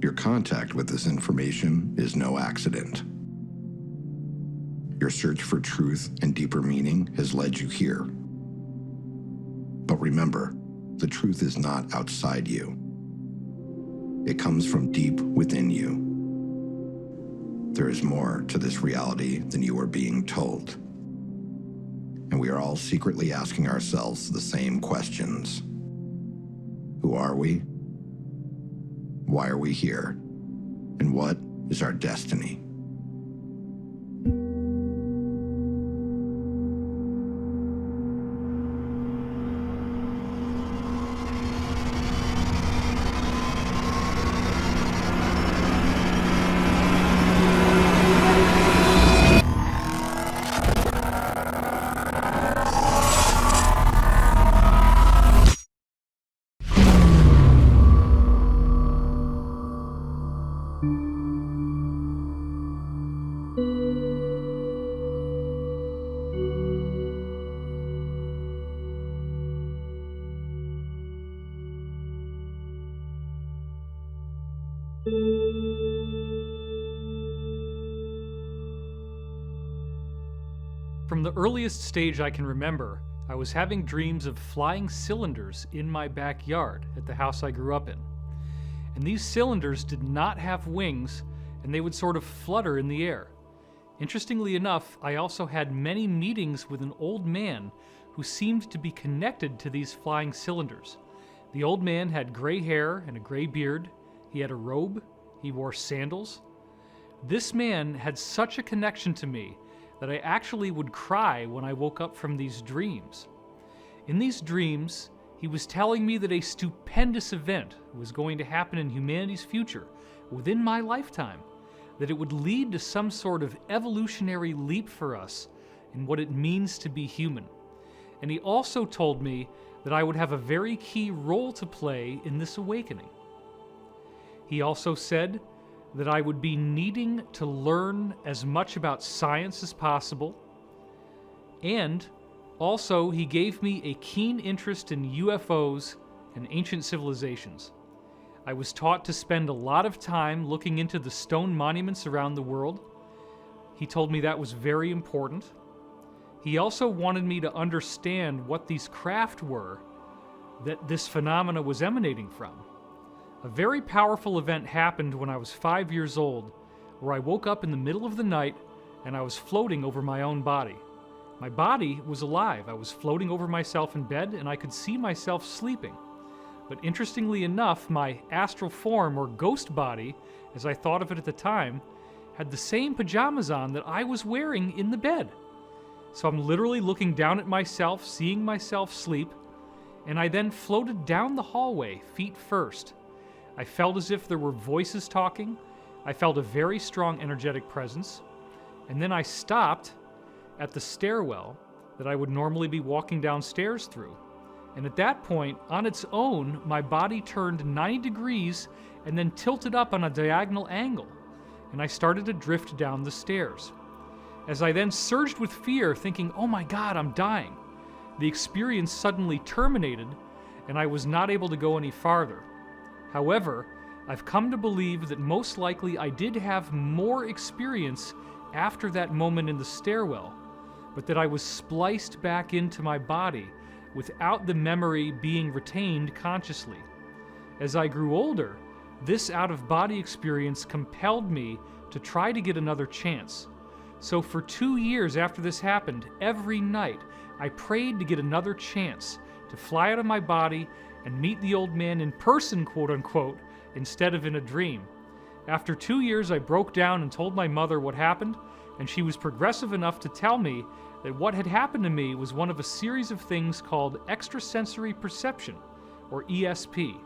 Your contact with this information is no accident. Your search for truth and deeper meaning has led you here. But remember, the truth is not outside you. It comes from deep within you. There is more to this reality than you are being told. And we are all secretly asking ourselves the same questions. Who are we? Why are we here? And what is our destiny? From the earliest stage I can remember, I was having dreams of flying cylinders in my backyard at the house I grew up in. And these cylinders did not have wings, and they would sort of flutter in the air. Interestingly enough, I also had many meetings with an old man who seemed to be connected to these flying cylinders. The old man had gray hair and a gray beard. He had a robe. He wore sandals. This man had such a connection to me that I actually would cry when I woke up from these dreams. In these dreams, he was telling me that a stupendous event was going to happen in humanity's future within my lifetime, that it would lead to some sort of evolutionary leap for us in what it means to be human. And he also told me that I would have a very key role to play in this awakening. He also said that I would be needing to learn as much about science as possible, and also he gave me a keen interest in UFOs and ancient civilizations. I was taught to spend a lot of time looking into the stone monuments around the world. He told me that was very important. He also wanted me to understand what these craft were that this phenomena was emanating from. A very powerful event happened when I was 5 years old, where I woke up in the middle of the night and I was floating over my own body. My body was alive. I was floating over myself in bed and I could see myself sleeping. But interestingly enough, my astral form, or ghost body, as I thought of it at the time, had the same pajamas on that I was wearing in the bed. So I'm literally looking down at myself, seeing myself sleep, and I then floated down the hallway, feet first. I felt as if there were voices talking. I felt a very strong energetic presence. And then I stopped at the stairwell that I would normally be walking downstairs through. And at that point, on its own, my body turned 90 degrees and then tilted up on a diagonal angle. And I started to drift down the stairs. As I then surged with fear, thinking, oh my God, I'm dying, the experience suddenly terminated and I was not able to go any farther. However, I've come to believe that most likely I did have more experience after that moment in the stairwell, but that I was spliced back into my body without the memory being retained consciously. As I grew older, this out-of-body experience compelled me to try to get another chance. So for 2 years after this happened, every night I prayed to get another chance to fly out of my body and meet the old man in person, quote-unquote, instead of in a dream. After 2 years, I broke down and told my mother what happened, and she was progressive enough to tell me that what had happened to me was one of a series of things called extrasensory perception, or ESP.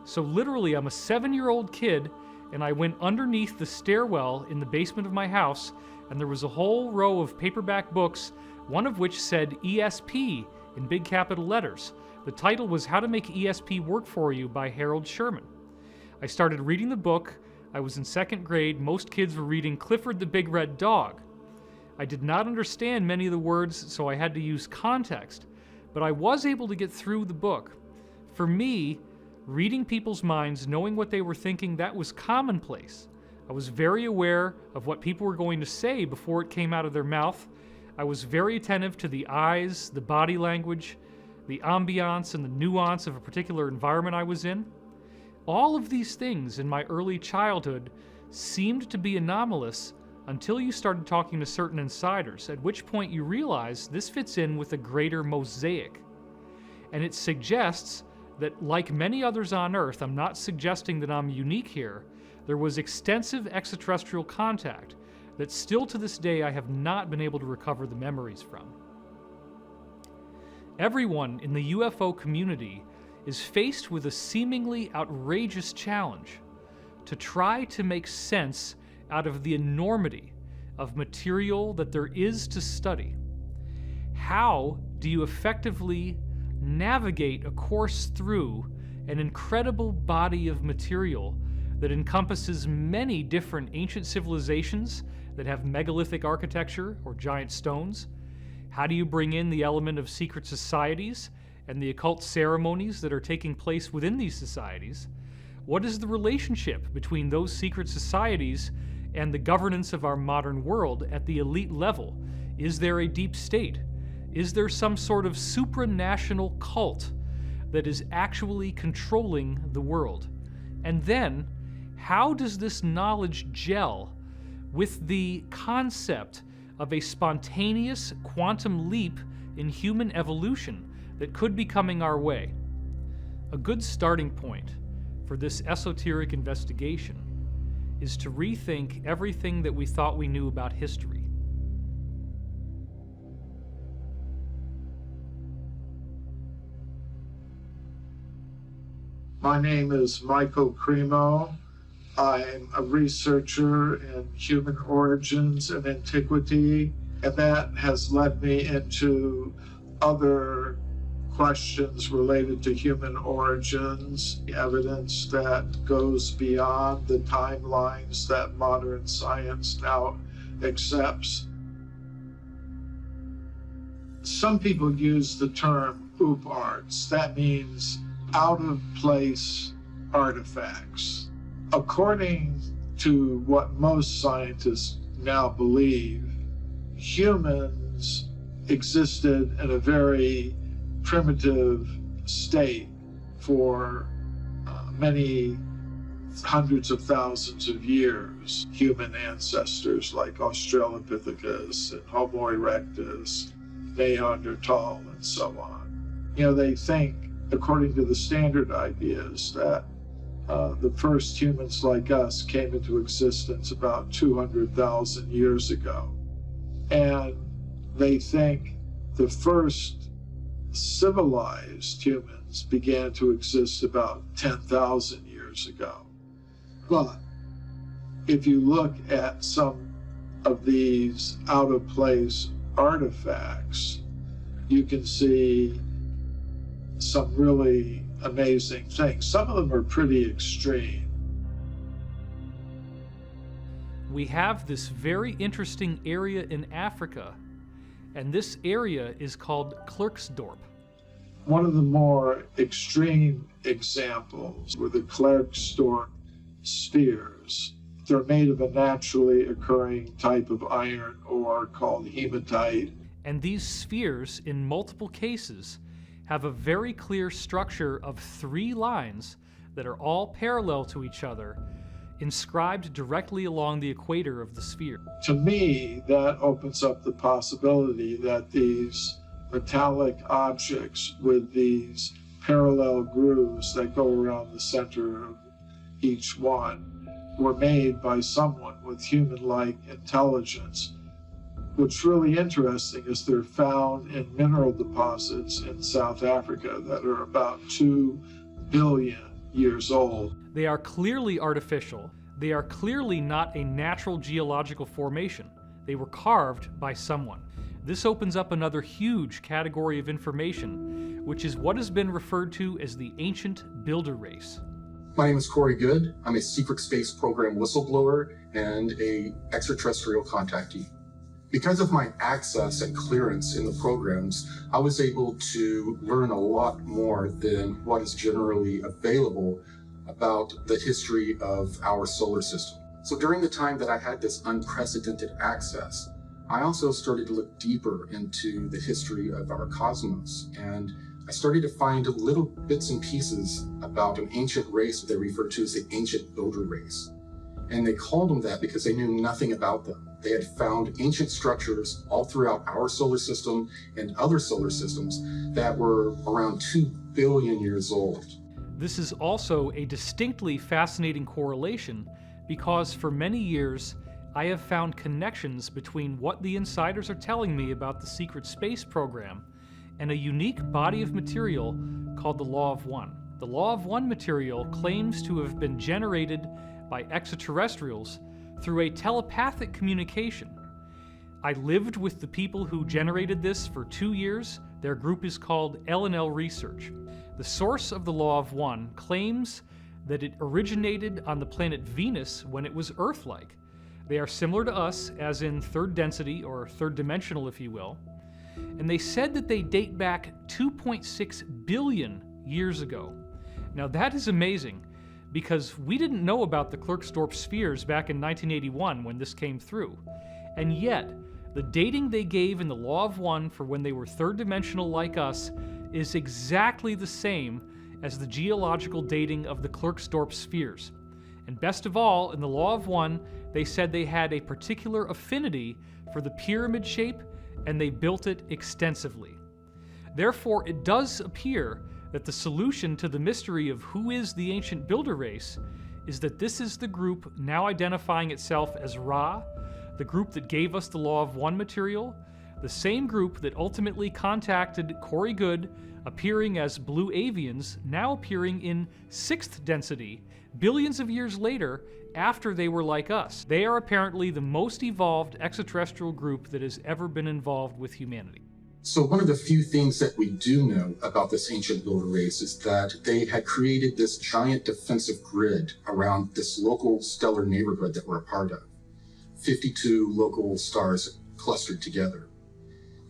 So literally, I'm a 7-year-old kid, and I went underneath the stairwell in the basement of my house, and there was a whole row of paperback books, one of which said ESP in big capital letters. The title was How to Make ESP Work For You by Harold Sherman. I started reading the book. I was in 2nd grade. Most kids were reading Clifford the Big Red Dog. I did not understand many of the words, so I had to use context, but I was able to get through the book. For me, Reading people's minds, knowing what they were thinking, that was commonplace. I was very aware of what people were going to say before it came out of their mouth. I was very attentive to the eyes, the body language, the ambiance, and the nuance of a particular environment I was in. All of these things in my early childhood seemed to be anomalous until you started talking to certain insiders, at which point you realize this fits in with a greater mosaic. And it suggests that, like many others on Earth, I'm not suggesting that I'm unique here, there was extensive extraterrestrial contact that still to this day I have not been able to recover the memories from. Everyone in the UFO community is faced with a seemingly outrageous challenge to try to make sense out of the enormity of material that there is to study. How do you effectively navigate a course through an incredible body of material that encompasses many different ancient civilizations that have megalithic architecture or giant stones? How do you bring in the element of secret societies and the occult ceremonies that are taking place within these societies? What is the relationship between those secret societies and the governance of our modern world at the elite level? Is there a deep state? Is there some sort of supranational cult that is actually controlling the world? And then, how does this knowledge gel with the concept of a spontaneous quantum leap in human evolution that could be coming our way? A good starting point for this esoteric investigation is to rethink everything that we thought we knew about history. My name is Michael Cremo. I'm a researcher in human origins and antiquity, and that has led me into other questions related to human origins, evidence that goes beyond the timelines that modern science now accepts. Some people use the term OOPArts. That means out-of-place artifacts. According to what most scientists now believe, humans existed in a very primitive state for many hundreds of thousands of years. Human ancestors like Australopithecus and Homo erectus, Neanderthal, and so on. They think, according to the standard ideas, that the first humans like us came into existence about 200,000 years ago. And they think the first civilized humans began to exist about 10,000 years ago. But if you look at some of these out-of-place artifacts, you can see some really amazing things. Some of them are pretty extreme. We have this very interesting area in Africa, and this area is called Klerksdorp. One of the more extreme examples were the Klerksdorp spheres. They're made of a naturally occurring type of iron ore called hematite. And these spheres, in multiple cases, have a very clear structure of 3 lines that are all parallel to each other, inscribed directly along the equator of the sphere. To me, that opens up the possibility that these metallic objects with these parallel grooves that go around the center of each one were made by someone with human-like intelligence. What's really interesting is they're found in mineral deposits in South Africa that are about 2 billion years old. They are clearly artificial. They are clearly not a natural geological formation. They were carved by someone. This opens up another huge category of information, which is what has been referred to as the ancient builder race. My name is Goode. I'm a secret space program whistleblower and a extraterrestrial contactee. Because of my access and clearance in the programs, I was able to learn a lot more than what is generally available about the history of our solar system. So during the time that I had this unprecedented access, I also started to look deeper into the history of our cosmos, and I started to find little bits and pieces about an ancient race that they refer to as the ancient builder race. And they called them that because they knew nothing about them. They had found ancient structures all throughout our solar system and other solar systems that were around 2 billion years old. This is also a distinctly fascinating correlation because for many years, I have found connections between what the insiders are telling me about the secret space program and a unique body of material called the Law of One. The Law of One material claims to have been generated by extraterrestrials through a telepathic communication. I lived with the people who generated this for 2 years. Their group is called L&L Research. The source of the Law of One claims that it originated on the planet Venus when it was Earth-like. They are similar to us, as in third density, or third dimensional, if you will. And they said that they date back 2.6 billion years ago. Now that is amazing, because we didn't know about the Klerksdorp spheres back in 1981 when this came through. And yet, the dating they gave in the Law of One for when they were third dimensional like us is exactly the same as the geological dating of the Klerksdorp spheres. And best of all, in the Law of One, they said they had a particular affinity for the pyramid shape, and they built it extensively. Therefore, it does appear that the solution to the mystery of who is the ancient builder race is that this is the group now identifying itself as Ra, the group that gave us the Law of One material, the same group that ultimately contacted Corey Goode, appearing as blue avians, now appearing in 6th density, billions of years later, after they were like us. They are apparently the most evolved extraterrestrial group that has ever been involved with humanity. So one of the few things that we do know about this ancient builder race is that they had created this giant defensive grid around this local stellar neighborhood that we're a part of. 52 local stars clustered together.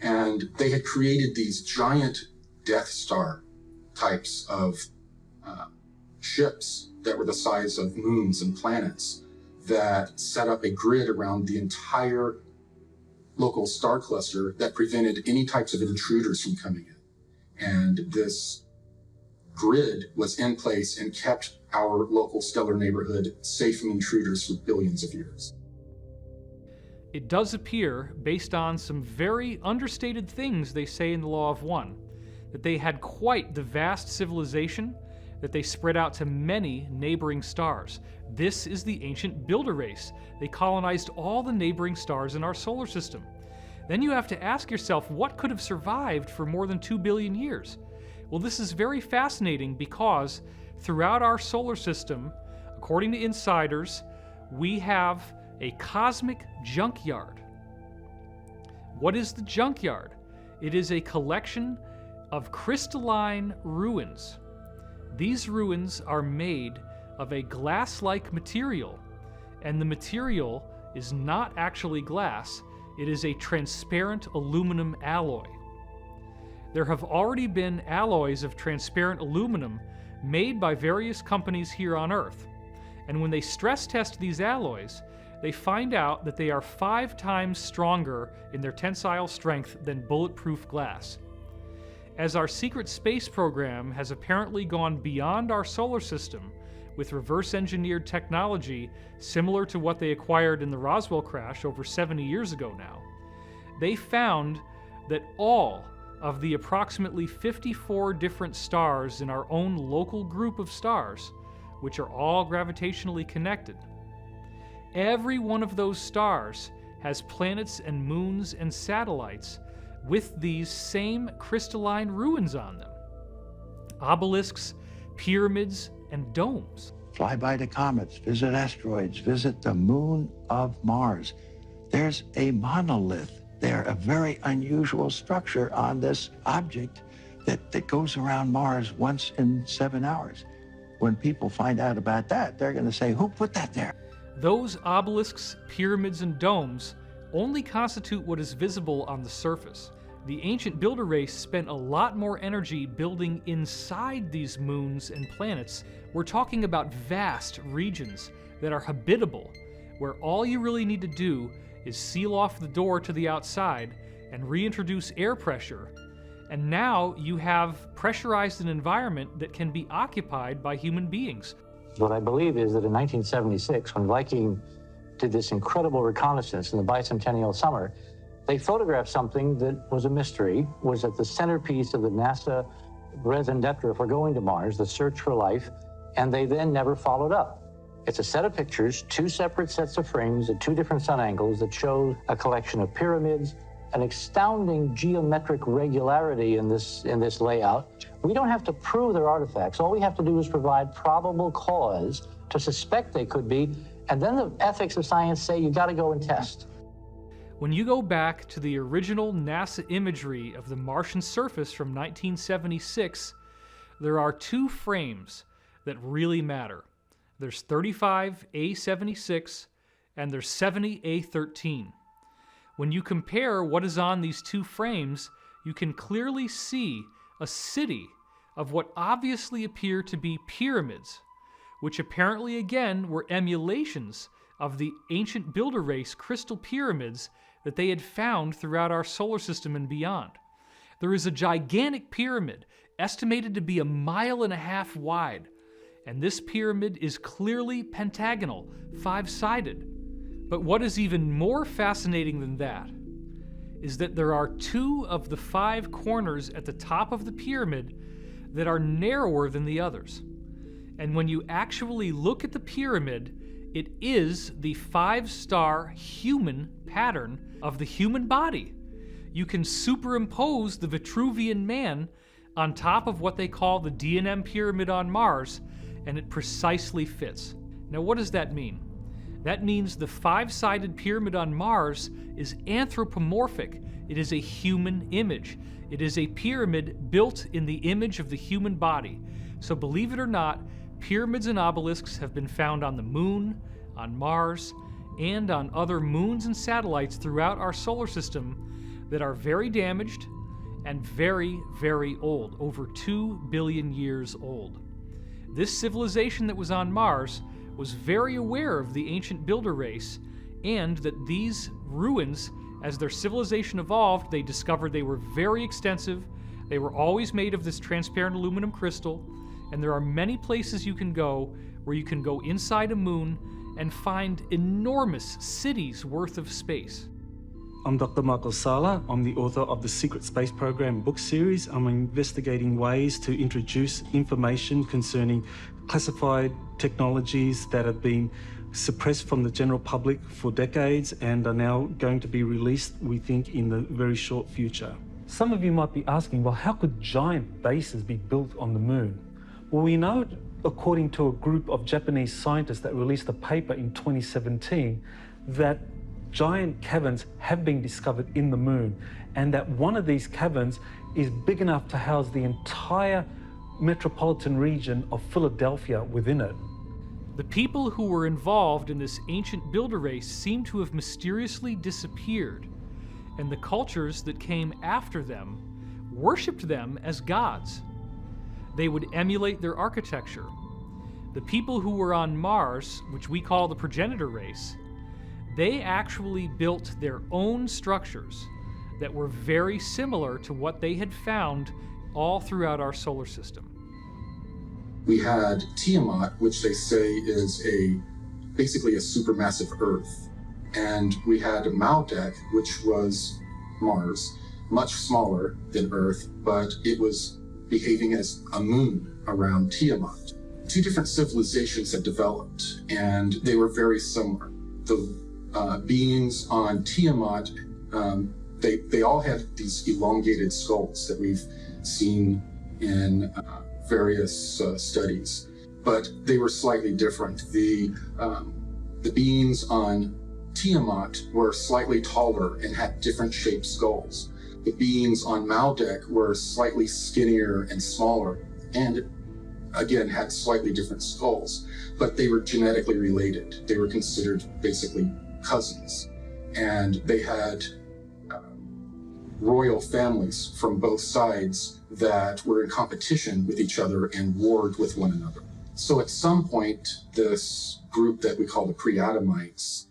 And they had created these giant Death Star types of ships that were the size of moons and planets that set up a grid around the entire local star cluster that prevented any types of intruders from coming in. And this grid was in place and kept our local stellar neighborhood safe from intruders for billions of years. It does appear, based on some very understated things they say in the Law of One, that they had quite the vast civilization, that they spread out to many neighboring stars. This is the ancient builder race. They colonized all the neighboring stars in our solar system. Then you have to ask yourself, what could have survived for more than 2 billion years? Well, this is very fascinating because throughout our solar system, according to insiders, we have a cosmic junkyard. What is the junkyard? It is a collection of crystalline ruins. These ruins are made of a glass-like material, and the material is not actually glass, it is a transparent aluminum alloy. There have already been alloys of transparent aluminum made by various companies here on Earth, and when they stress test these alloys, they find out that they are 5 times stronger in their tensile strength than bulletproof glass. As our secret space program has apparently gone beyond our solar system with reverse-engineered technology similar to what they acquired in the Roswell crash over 70 years ago now, they found that all of the approximately 54 different stars in our own local group of stars, which are all gravitationally connected, every one of those stars has planets and moons and satellites with these same crystalline ruins on them. Obelisks, pyramids, and domes. Fly by the comets, visit asteroids, visit the moon of Mars. There's a monolith there, a very unusual structure on this object that goes around Mars once in 7 hours. When people find out about that, they're going to say, who put that there? Those obelisks, pyramids, and domes only constitute what is visible on the surface. The ancient builder race spent a lot more energy building inside these moons and planets. We're talking about vast regions that are habitable, where all you really need to do is seal off the door to the outside and reintroduce air pressure. And now you have pressurized an environment that can be occupied by human beings. What I believe is that in 1976, when Viking did this incredible reconnaissance in the bicentennial summer, they photographed something that was a mystery, was at the centerpiece of the NASA raison d'etre for going to Mars, the search for life, and they then never followed up. It's a set of pictures, two separate sets of frames at two different sun angles that show a collection of pyramids, an astounding geometric regularity in this layout. We don't have to prove they're artifacts. All we have to do is provide probable cause to suspect they could be, and then the ethics of science say you got to go and test. When you go back to the original NASA imagery of the Martian surface from 1976, there are two frames that really matter. There's 35A76 and there's 70A13. When you compare what is on these two frames, you can clearly see a city of what obviously appear to be pyramids, which apparently again were emulations of the ancient builder race crystal pyramids that they had found throughout our solar system and beyond. There is a gigantic pyramid estimated to be 1.5 miles wide, and this pyramid is clearly pentagonal, 5-sided. But what is even more fascinating than that is that there are 2 of the 5 corners at the top of the pyramid that are narrower than the others. And when you actually look at the pyramid, it is the 5-star human pattern of the human body. You can superimpose the Vitruvian Man on top of what they call the D&M pyramid on Mars, and it precisely fits. Now, what does that mean? That means the 5-sided pyramid on Mars is anthropomorphic. It is a human image. It is a pyramid built in the image of the human body. So believe it or not, pyramids and obelisks have been found on the moon, on Mars, and on other moons and satellites throughout our solar system that are very damaged and very, very old, over 2 billion years old. This civilization that was on Mars was very aware of the ancient builder race, and that these ruins, as their civilization evolved, they discovered they were very extensive. They were always made of this transparent aluminum crystal, and there are many places you can go where you can go inside a moon and find enormous cities worth of space. I'm Dr. Michael Salla. I'm the author of the Secret Space Program book series. I'm investigating ways to introduce information concerning classified technologies that have been suppressed from the general public for decades and are now going to be released, we think, in the very short future. Some of you might be asking, well, how could giant bases be built on the moon? Well, we know, according to a group of Japanese scientists that released a paper in 2017, that giant caverns have been discovered in the moon, and that one of these caverns is big enough to house the entire metropolitan region of Philadelphia within it. The people who were involved in this ancient builder race seem to have mysteriously disappeared, and the cultures that came after them worshipped them as gods. They would emulate their architecture. The people who were on Mars, which we call the progenitor race, they actually built their own structures that were very similar to what they had found all throughout our solar system. We had Tiamat, which they say is basically a supermassive Earth. And we had Maldek, which was Mars, much smaller than Earth, but it was behaving as a moon around Tiamat. 2 different civilizations had developed, and they were very similar. The beings on Tiamat, they all had these elongated skulls that we've seen in various studies, but they were slightly different. The beings on Tiamat were slightly taller and had different shaped skulls. The beings on Maldek were slightly skinnier and smaller, and again had slightly different skulls, but they were genetically related. They were considered basically cousins. and they had royal families from both sides that were in competition with each other and warred with one another. So at some point, this group that we call the pre-Adamites,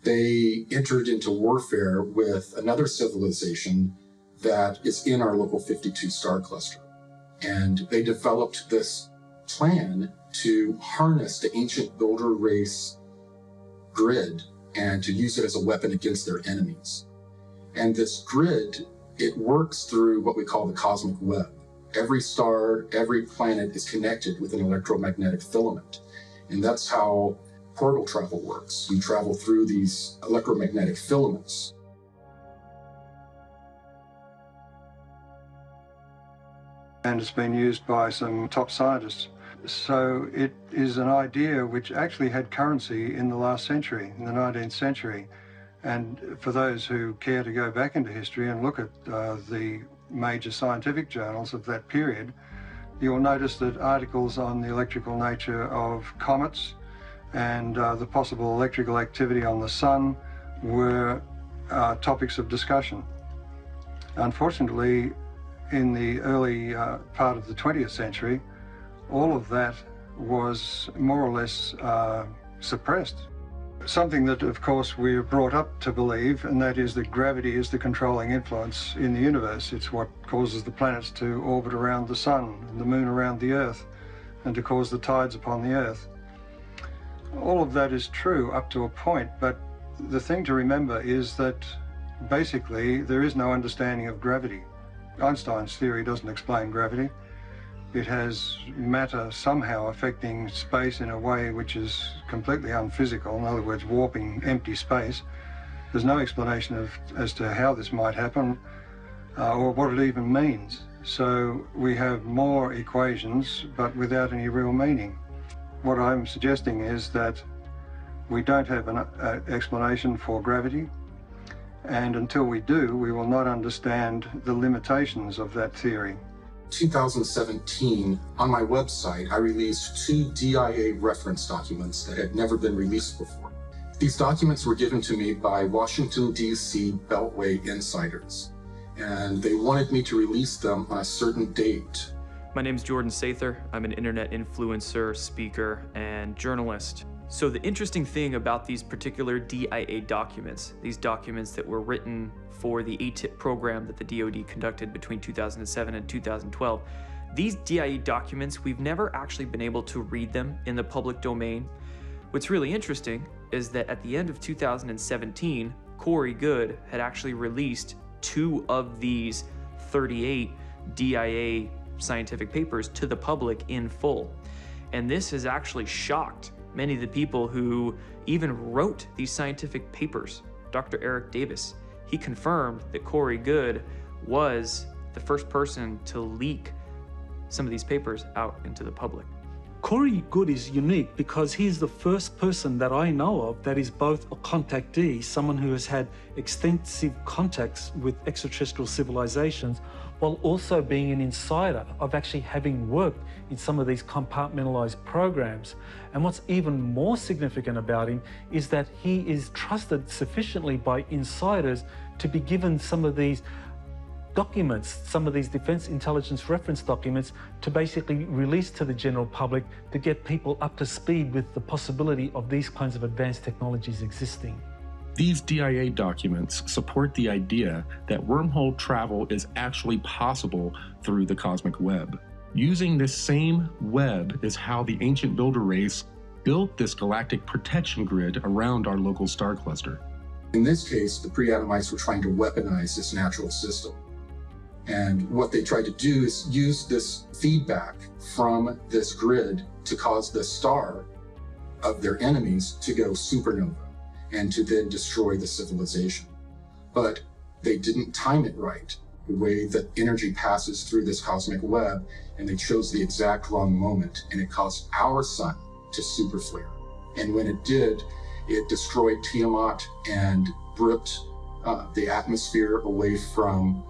they entered into warfare with another civilization that is in our local 52 star cluster. And they developed this plan to harness the ancient builder race grid and to use it as a weapon against their enemies. And this grid, it works through what we call the cosmic web. Every star, every planet is connected with an electromagnetic filament. And that's how portal travel works. You travel through these electromagnetic filaments. And it's been used by some top scientists. So it is an idea which actually had currency in the last century, in the 19th century. And for those who care to go back into history and look at the major scientific journals of that period, you'll notice that articles on the electrical nature of comets and the possible electrical activity on the sun were topics of discussion. Unfortunately, in the early part of the 20th century, all of that was more or less suppressed. Something that, of course, we're brought up to believe, and that is that gravity is the controlling influence in the universe. It's what causes the planets to orbit around the sun, and the moon around the Earth, and to cause the tides upon the Earth. All of that is true up to a point, but the thing to remember is that basically there is no understanding of gravity. Einstein's theory doesn't explain gravity. It has matter somehow affecting space in a way which is completely unphysical, in other words, warping empty space. There's no explanation as to how this might happen or what it even means. So we have more equations, but without any real meaning. What I'm suggesting is that we don't have an explanation for gravity, and until we do, we will not understand the limitations of that theory. 2017, on my website, I released 2 DIA reference documents that had never been released before. These documents were given to me by Washington, D.C. Beltway insiders, and they wanted me to release them on a certain date. My name is Jordan Sather. I'm an internet influencer, speaker, and journalist. So the interesting thing about these particular DIA documents, these documents that were written for the ATIP program that the DoD conducted between 2007 and 2012, these DIA documents, we've never actually been able to read them in the public domain. What's really interesting is that at the end of 2017, Corey Goode had actually released 2 of these 38 DIA scientific papers to the public in full. And this has actually shocked many of the people who even wrote these scientific papers. Dr. Eric Davis, he confirmed that Corey Goode was the first person to leak some of these papers out into the public. Corey Goode is unique because he's the first person that I know of that is both a contactee, someone who has had extensive contacts with extraterrestrial civilizations, while also being an insider of actually having worked in some of these compartmentalized programs. And what's even more significant about him is that he is trusted sufficiently by insiders to be given some of these documents, some of these defense intelligence reference documents, to basically release to the general public to get people up to speed with the possibility of these kinds of advanced technologies existing. These DIA documents support the idea that wormhole travel is actually possible through the cosmic web. Using this same web is how the ancient builder race built this galactic protection grid around our local star cluster. In this case, the pre-Adamites were trying to weaponize this natural system. And what they tried to do is use this feedback from this grid to cause the star of their enemies to go supernova and to then destroy the civilization. But they didn't time it right, the way that energy passes through this cosmic web, and they chose the exact wrong moment, and it caused our sun to superflare. And when it did, it destroyed Tiamat and ripped the atmosphere away from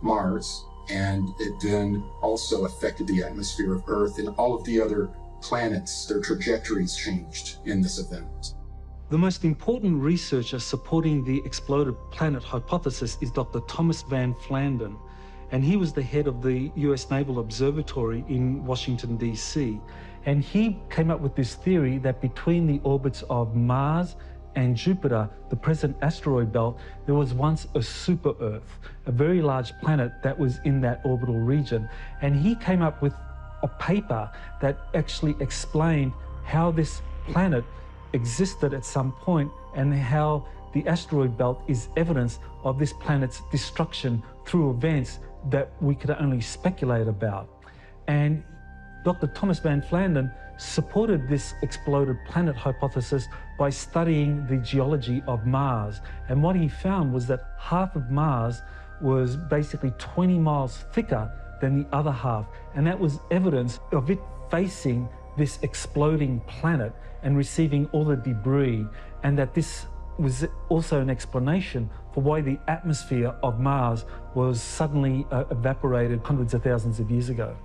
Mars, and it then also affected the atmosphere of Earth, and all of the other planets, their trajectories changed in this event. The most important researcher supporting the exploded planet hypothesis is Dr. Thomas Van Flandern, and he was the head of the US Naval Observatory in Washington, D.C. And he came up with this theory that between the orbits of Mars and Jupiter, the present asteroid belt, there was once a super Earth, a very large planet that was in that orbital region. And he came up with a paper that actually explained how this planet existed at some point and how the asteroid belt is evidence of this planet's destruction through events that we could only speculate about. And Dr. Thomas Van Flandern supported this exploded planet hypothesis by studying the geology of Mars. And what he found was that half of Mars was basically 20 miles thicker than the other half. And that was evidence of it facing this exploding planet and receiving all the debris, and that this was also an explanation for why the atmosphere of Mars was suddenly evaporated hundreds of thousands of years ago.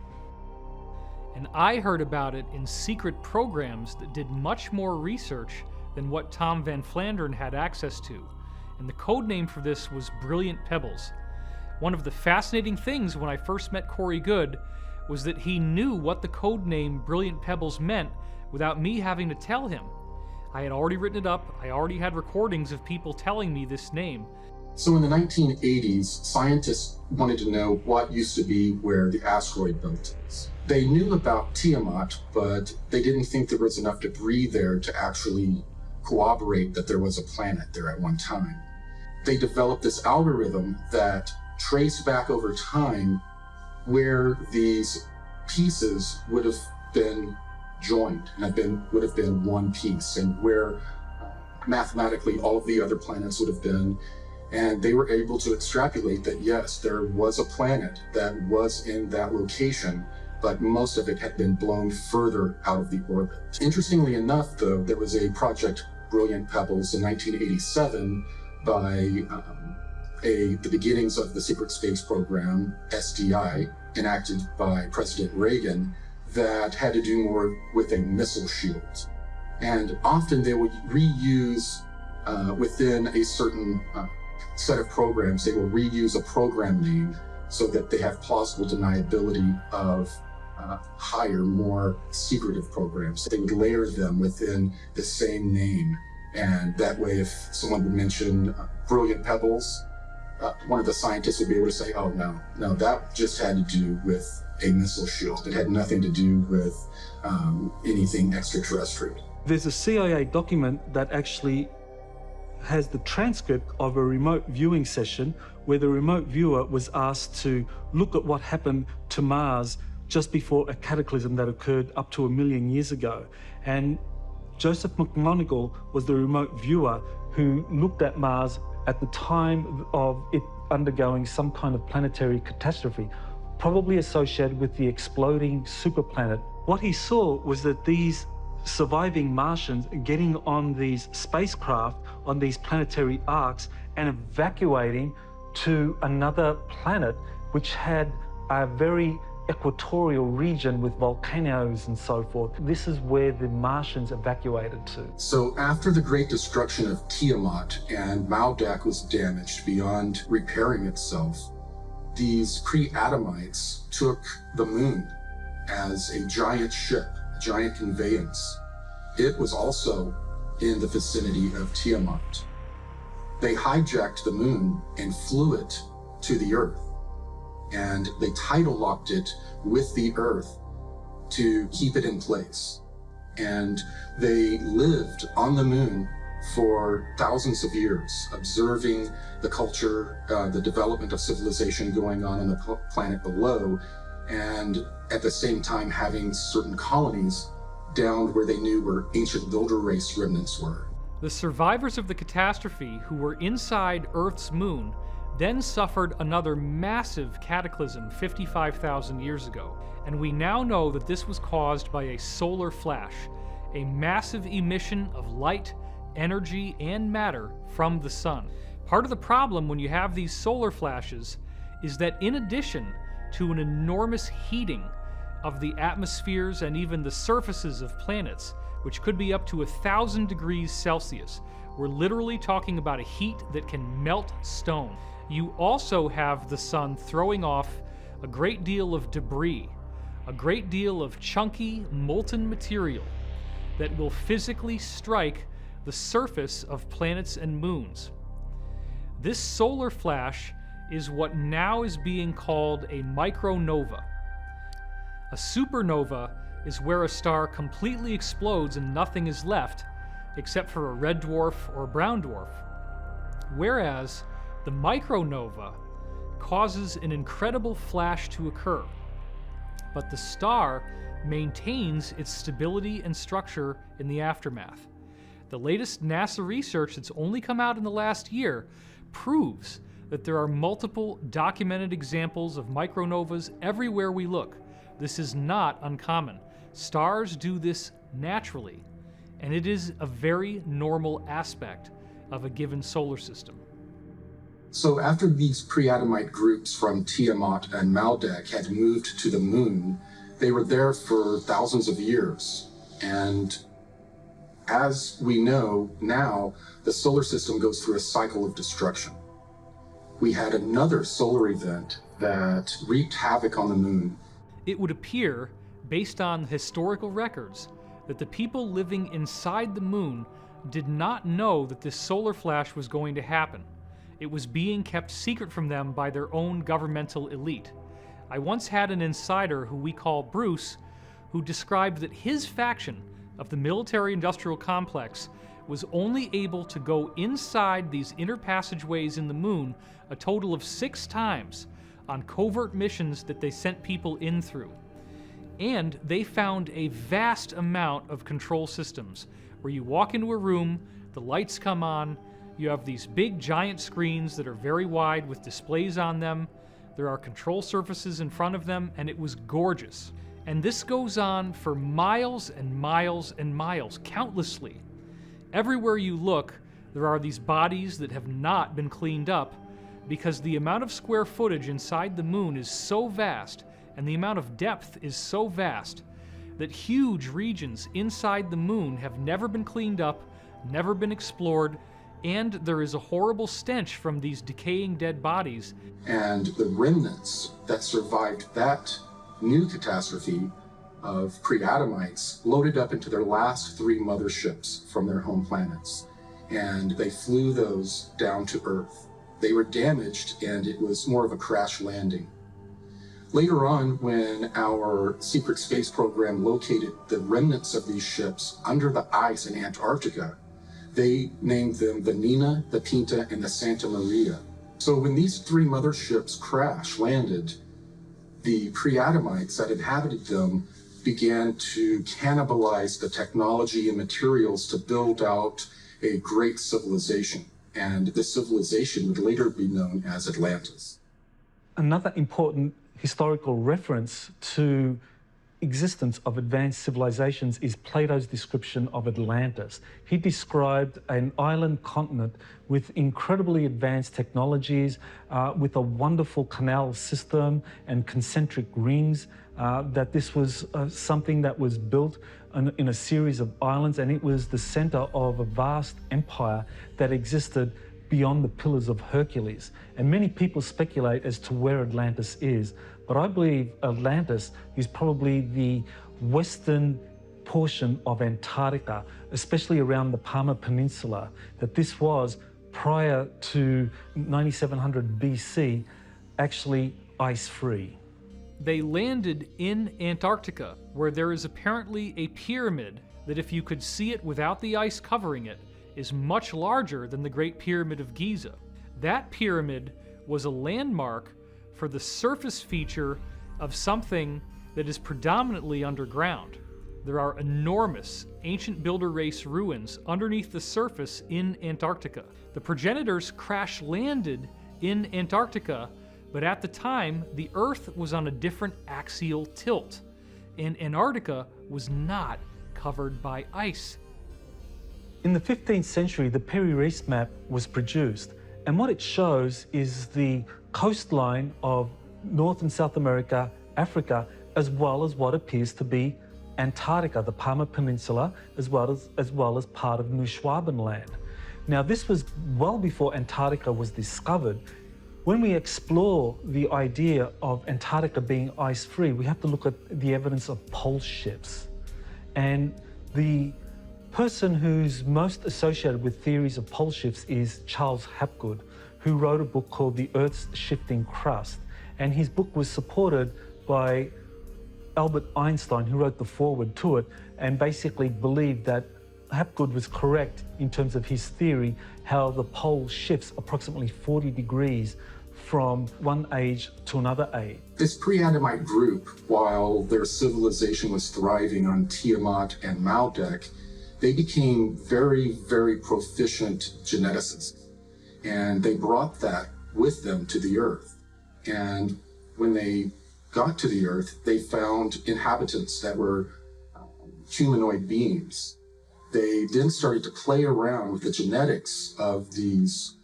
And I heard about it in secret programs that did much more research than what Tom Van Flandern had access to. And the code name for this was Brilliant Pebbles. One of the fascinating things when I first met Corey Goode was that he knew what the code name Brilliant Pebbles meant without me having to tell him. I had already written it up, I already had recordings of people telling me this name. So in the 1980s, scientists wanted to know what used to be where the asteroid belt is. They knew about Tiamat, but they didn't think there was enough debris there to actually corroborate that there was a planet there at one time. They developed this algorithm that traced back over time where these pieces would have been joined and would have been one piece, and where mathematically all of the other planets would have been. And they were able to extrapolate that, yes, there was a planet that was in that location, but most of it had been blown further out of the orbit. Interestingly enough, though, there was a project, Brilliant Pebbles, in 1987 by the beginnings of the secret space program, SDI, enacted by President Reagan, that had to do more with a missile shield. And often they would reuse, within a certain set of programs, they will reuse a program name so that they have plausible deniability of higher, more secretive programs. They would layer them within the same name. And that way, if someone would mention Brilliant Pebbles, one of the scientists would be able to say, oh, no, that just had to do with a missile shield. It had nothing to do with anything extraterrestrial. There's a CIA document that actually has the transcript of a remote viewing session where the remote viewer was asked to look at what happened to Mars just before a cataclysm that occurred up to 1 million years ago. And Joseph McMoneagle was the remote viewer who looked at Mars at the time of it undergoing some kind of planetary catastrophe, probably associated with the exploding superplanet. What he saw was that these surviving Martians getting on these spacecraft, on these planetary arcs, and evacuating to another planet which had a very equatorial region with volcanoes and so forth. This is where the Martians evacuated to. So after the great destruction of Tiamat and Maldak was damaged beyond repairing itself, these pre-Adamites took the moon as a giant ship, a giant conveyance. It was also in the vicinity of Tiamat. They hijacked the moon and flew it to the Earth. And they tidal locked it with the Earth to keep it in place. And they lived on the moon for thousands of years, observing the culture, the development of civilization going on the planet below, and at the same time having certain colonies down where they knew where ancient builder race remnants were. The survivors of the catastrophe who were inside Earth's moon then suffered another massive cataclysm 55,000 years ago, and we now know that this was caused by a solar flash, a massive emission of light, energy, and matter from the sun. Part of the problem when you have these solar flashes is that in addition to an enormous heating of the atmospheres and even the surfaces of planets, which could be up to 1,000 degrees Celsius. We're literally talking about a heat that can melt stone. You also have the sun throwing off a great deal of debris, a great deal of chunky, molten material that will physically strike the surface of planets and moons. This solar flash is what now is being called a micronova. A supernova is where a star completely explodes and nothing is left except for a red dwarf or a brown dwarf. Whereas the micronova causes an incredible flash to occur, but the star maintains its stability and structure in the aftermath. The latest NASA research that's only come out in the last year proves that there are multiple documented examples of micronovas everywhere we look. This is not uncommon. Stars do this naturally, and it is a very normal aspect of a given solar system. So after these pre-Adamite groups from Tiamat and Maldek had moved to the moon, they were there for thousands of years. And as we know now, the solar system goes through a cycle of destruction. We had another solar event that wreaked havoc on the moon. It would appear, based on historical records, that the people living inside the moon did not know that this solar flash was going to happen. It was being kept secret from them by their own governmental elite. I once had an insider who we call Bruce, who described that his faction of the military-industrial complex was only able to go inside these inner passageways in the moon a total of 6 times on covert missions that they sent people in through. And they found a vast amount of control systems where you walk into a room, the lights come on, you have these big giant screens that are very wide with displays on them, there are control surfaces in front of them, and it was gorgeous. And this goes on for miles and miles and miles, countlessly. Everywhere you look, there are these bodies that have not been cleaned up because the amount of square footage inside the moon is so vast and the amount of depth is so vast that huge regions inside the moon have never been cleaned up, never been explored, and there is a horrible stench from these decaying dead bodies. And the remnants that survived that new catastrophe of pre-Adamites loaded up into their last 3 motherships from their home planets. And they flew those down to Earth. They were damaged, and it was more of a crash landing. Later on, when our secret space program located the remnants of these ships under the ice in Antarctica, they named them the Nina, the Pinta, and the Santa Maria. So when these 3 motherships crash landed, the pre-Adamites that inhabited them began to cannibalize the technology and materials to build out a great civilization. And this civilization would later be known as Atlantis. Another important historical reference to existence of advanced civilizations is Plato's description of Atlantis. He described an island continent with incredibly advanced technologies, with a wonderful canal system and concentric rings, that this was something that was built in a series of islands, and it was the center of a vast empire that existed beyond the Pillars of Hercules. And many people speculate as to where Atlantis is, but I believe Atlantis is probably the western portion of Antarctica, especially around the Palmer Peninsula, that this was, prior to 9700 BC, actually ice-free. They landed in Antarctica, where there is apparently a pyramid that, if you could see it without the ice covering it, is much larger than the Great Pyramid of Giza. That pyramid was a landmark for the surface feature of something that is predominantly underground. There are enormous ancient builder race ruins underneath the surface in Antarctica. The progenitors crash landed in Antarctica, but at the time, the Earth was on a different axial tilt, and Antarctica was not covered by ice. In the 15th century, the Peri-Reis map was produced, and what it shows is the coastline of North and South America, Africa, as well as what appears to be Antarctica, the Palmer Peninsula, as well as part of New Schwabenland. Now, this was well before Antarctica was discovered. When we explore the idea of Antarctica being ice-free, we have to look at the evidence of pole shifts. And the person who's most associated with theories of pole shifts is Charles Hapgood, who wrote a book called The Earth's Shifting Crust. And his book was supported by Albert Einstein, who wrote the foreword to it, and basically believed that Hapgood was correct in terms of his theory, how the pole shifts approximately 40 degrees from one age to another age. This pre-Adamite group, while their civilization was thriving on Tiamat and Maldek, they became very, very proficient geneticists. And they brought that with them to the Earth. And when they got to the Earth, they found inhabitants that were humanoid beings. They then started to play around with the genetics of these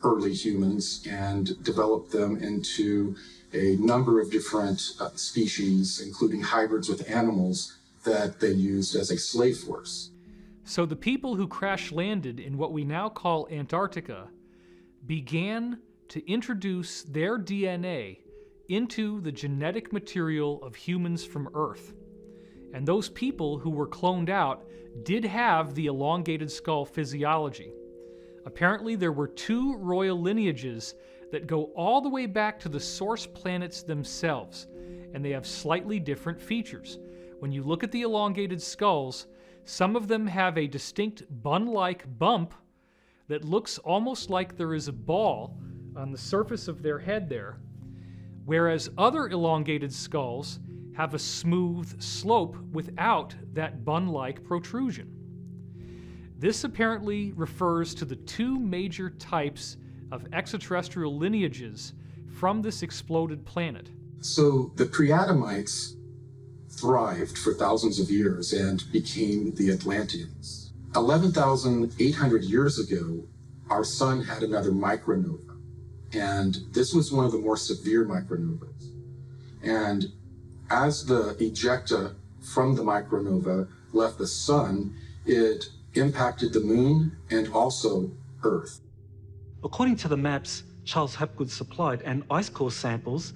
early humans and developed them into a number of different species, including hybrids with animals that they used as a slave force. So the people who crash landed in what we now call Antarctica began to introduce their DNA into the genetic material of humans from Earth. And those people who were cloned out did have the elongated skull physiology. Apparently, there were two royal lineages that go all the way back to the source planets themselves, and they have slightly different features. When you look at the elongated skulls, some of them have a distinct bun-like bump that looks almost like there is a ball on the surface of their head there, whereas other elongated skulls have a smooth slope without that bun-like protrusion. This apparently refers to the two major types of extraterrestrial lineages from this exploded planet. So the pre-Adamites thrived for thousands of years and became the Atlanteans. 11,800 years ago, our sun had another micronova, and this was one of the more severe micronovas. And as the ejecta from the micronova left the sun, it impacted the moon and also Earth. According to the maps Charles Hapgood supplied and ice core samples,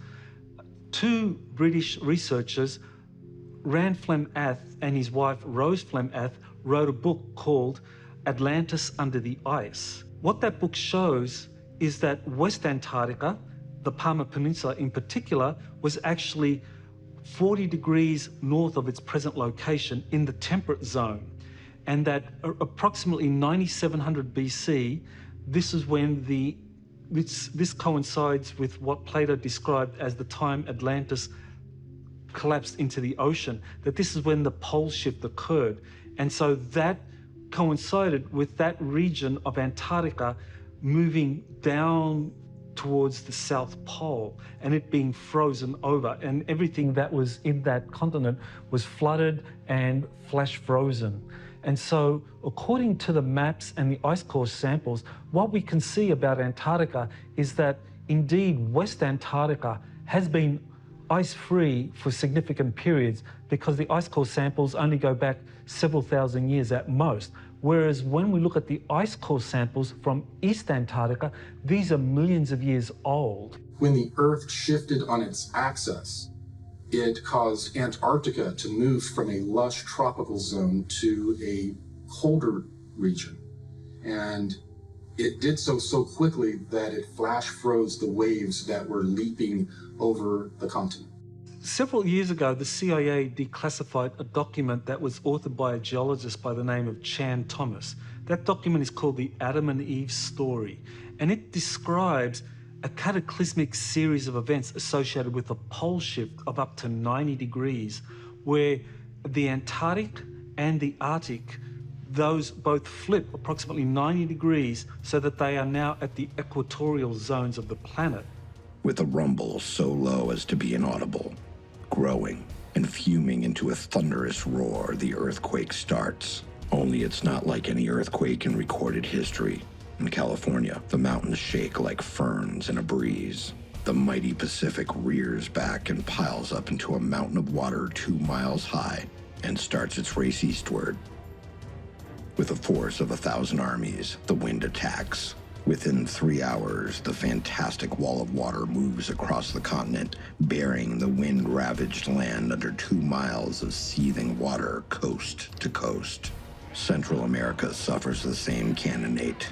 two British researchers, Rand Flem-Ath and his wife Rose Flem-Ath, wrote a book called Atlantis Under the Ice. What that book shows is that West Antarctica, the Palmer Peninsula in particular, was actually 40 degrees north of its present location in the temperate zone. And that approximately 9700 BC, this is when this coincides with what Plato described as the time Atlantis collapsed into the ocean, that this is when the pole shift occurred. And so that coincided with that region of Antarctica moving down towards the South Pole and it being frozen over, and everything that was in that continent was flooded and flash frozen. And so, according to the maps and the ice core samples, what we can see about Antarctica is that indeed West Antarctica has been ice-free for significant periods because the ice core samples only go back several thousand years at most. Whereas when we look at the ice core samples from East Antarctica, these are millions of years old. When the Earth shifted on its axis, it caused Antarctica to move from a lush tropical zone to a colder region. And it did so quickly that it flash froze the waves that were leaping over the continent. Several years ago, the CIA declassified a document that was authored by a geologist by the name of Chan Thomas. That document is called the Adam and Eve Story, and it describes a cataclysmic series of events associated with a pole shift of up to 90 degrees, where the Antarctic and the Arctic, those both flip approximately 90 degrees so that they are now at the equatorial zones of the planet. With a rumble so low as to be inaudible, growing and fuming into a thunderous roar, the earthquake starts. Only it's not like any earthquake in recorded history. In California, the mountains shake like ferns in a breeze. The mighty Pacific rears back and piles up into a mountain of water 2 miles high. and starts its race eastward. With a force of 1,000 armies, the wind attacks. Within 3 hours, the fantastic wall of water moves across the continent, burying the wind-ravaged land under 2 miles of seething water coast to coast. Central America suffers the same cannonade.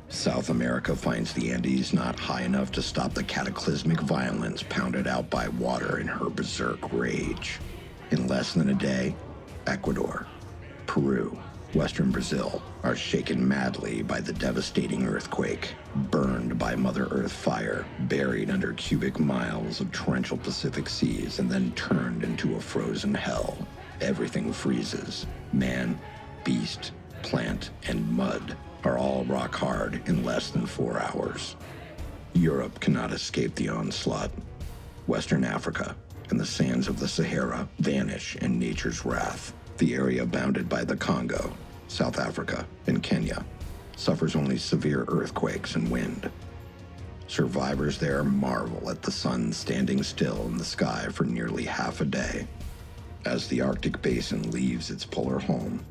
South America finds the Andes not high enough to stop the cataclysmic violence pounded out by water in her berserk rage. In less than a day, Ecuador, Peru, Western Brazil are shaken madly by the devastating earthquake, burned by Mother Earth fire, buried under cubic miles of torrential Pacific seas, and then turned into a frozen hell. Everything freezes. Man, beast, plant, and mud are all rock hard in less than 4 hours. Europe cannot escape the onslaught. Western Africa and the sands of the Sahara vanish in nature's wrath. The area bounded by the Congo, South Africa, and Kenya suffers only severe earthquakes and wind. Survivors there marvel at the sun standing still in the sky for nearly half a day. As the Arctic basin leaves its polar home,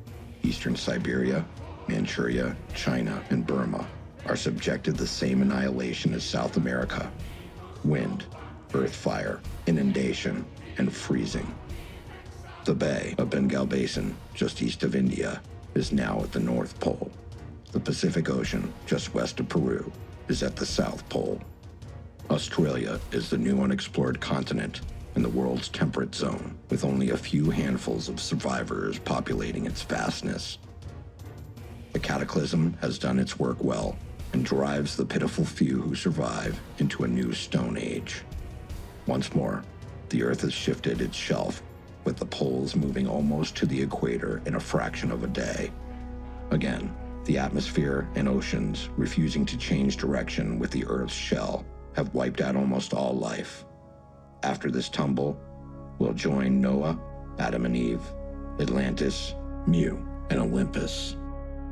eastern Siberia, Manchuria, China, and Burma are subjected to the same annihilation as South America: wind, earth fire, inundation, and freezing. The Bay of Bengal Basin, just east of India, is now at the North Pole. The Pacific Ocean, just west of Peru, is at the South Pole. Australia is the new unexplored continent in the world's temperate zone, with only a few handfuls of survivors populating its vastness. The cataclysm has done its work well and drives the pitiful few who survive into a new Stone Age. Once more, the Earth has shifted its shelf, with the poles moving almost to the equator in a fraction of a day. Again, the atmosphere and oceans, refusing to change direction with the Earth's shell, have wiped out almost all life. After this tumble, we'll join Noah, Adam and Eve, Atlantis, Mu, and Olympus.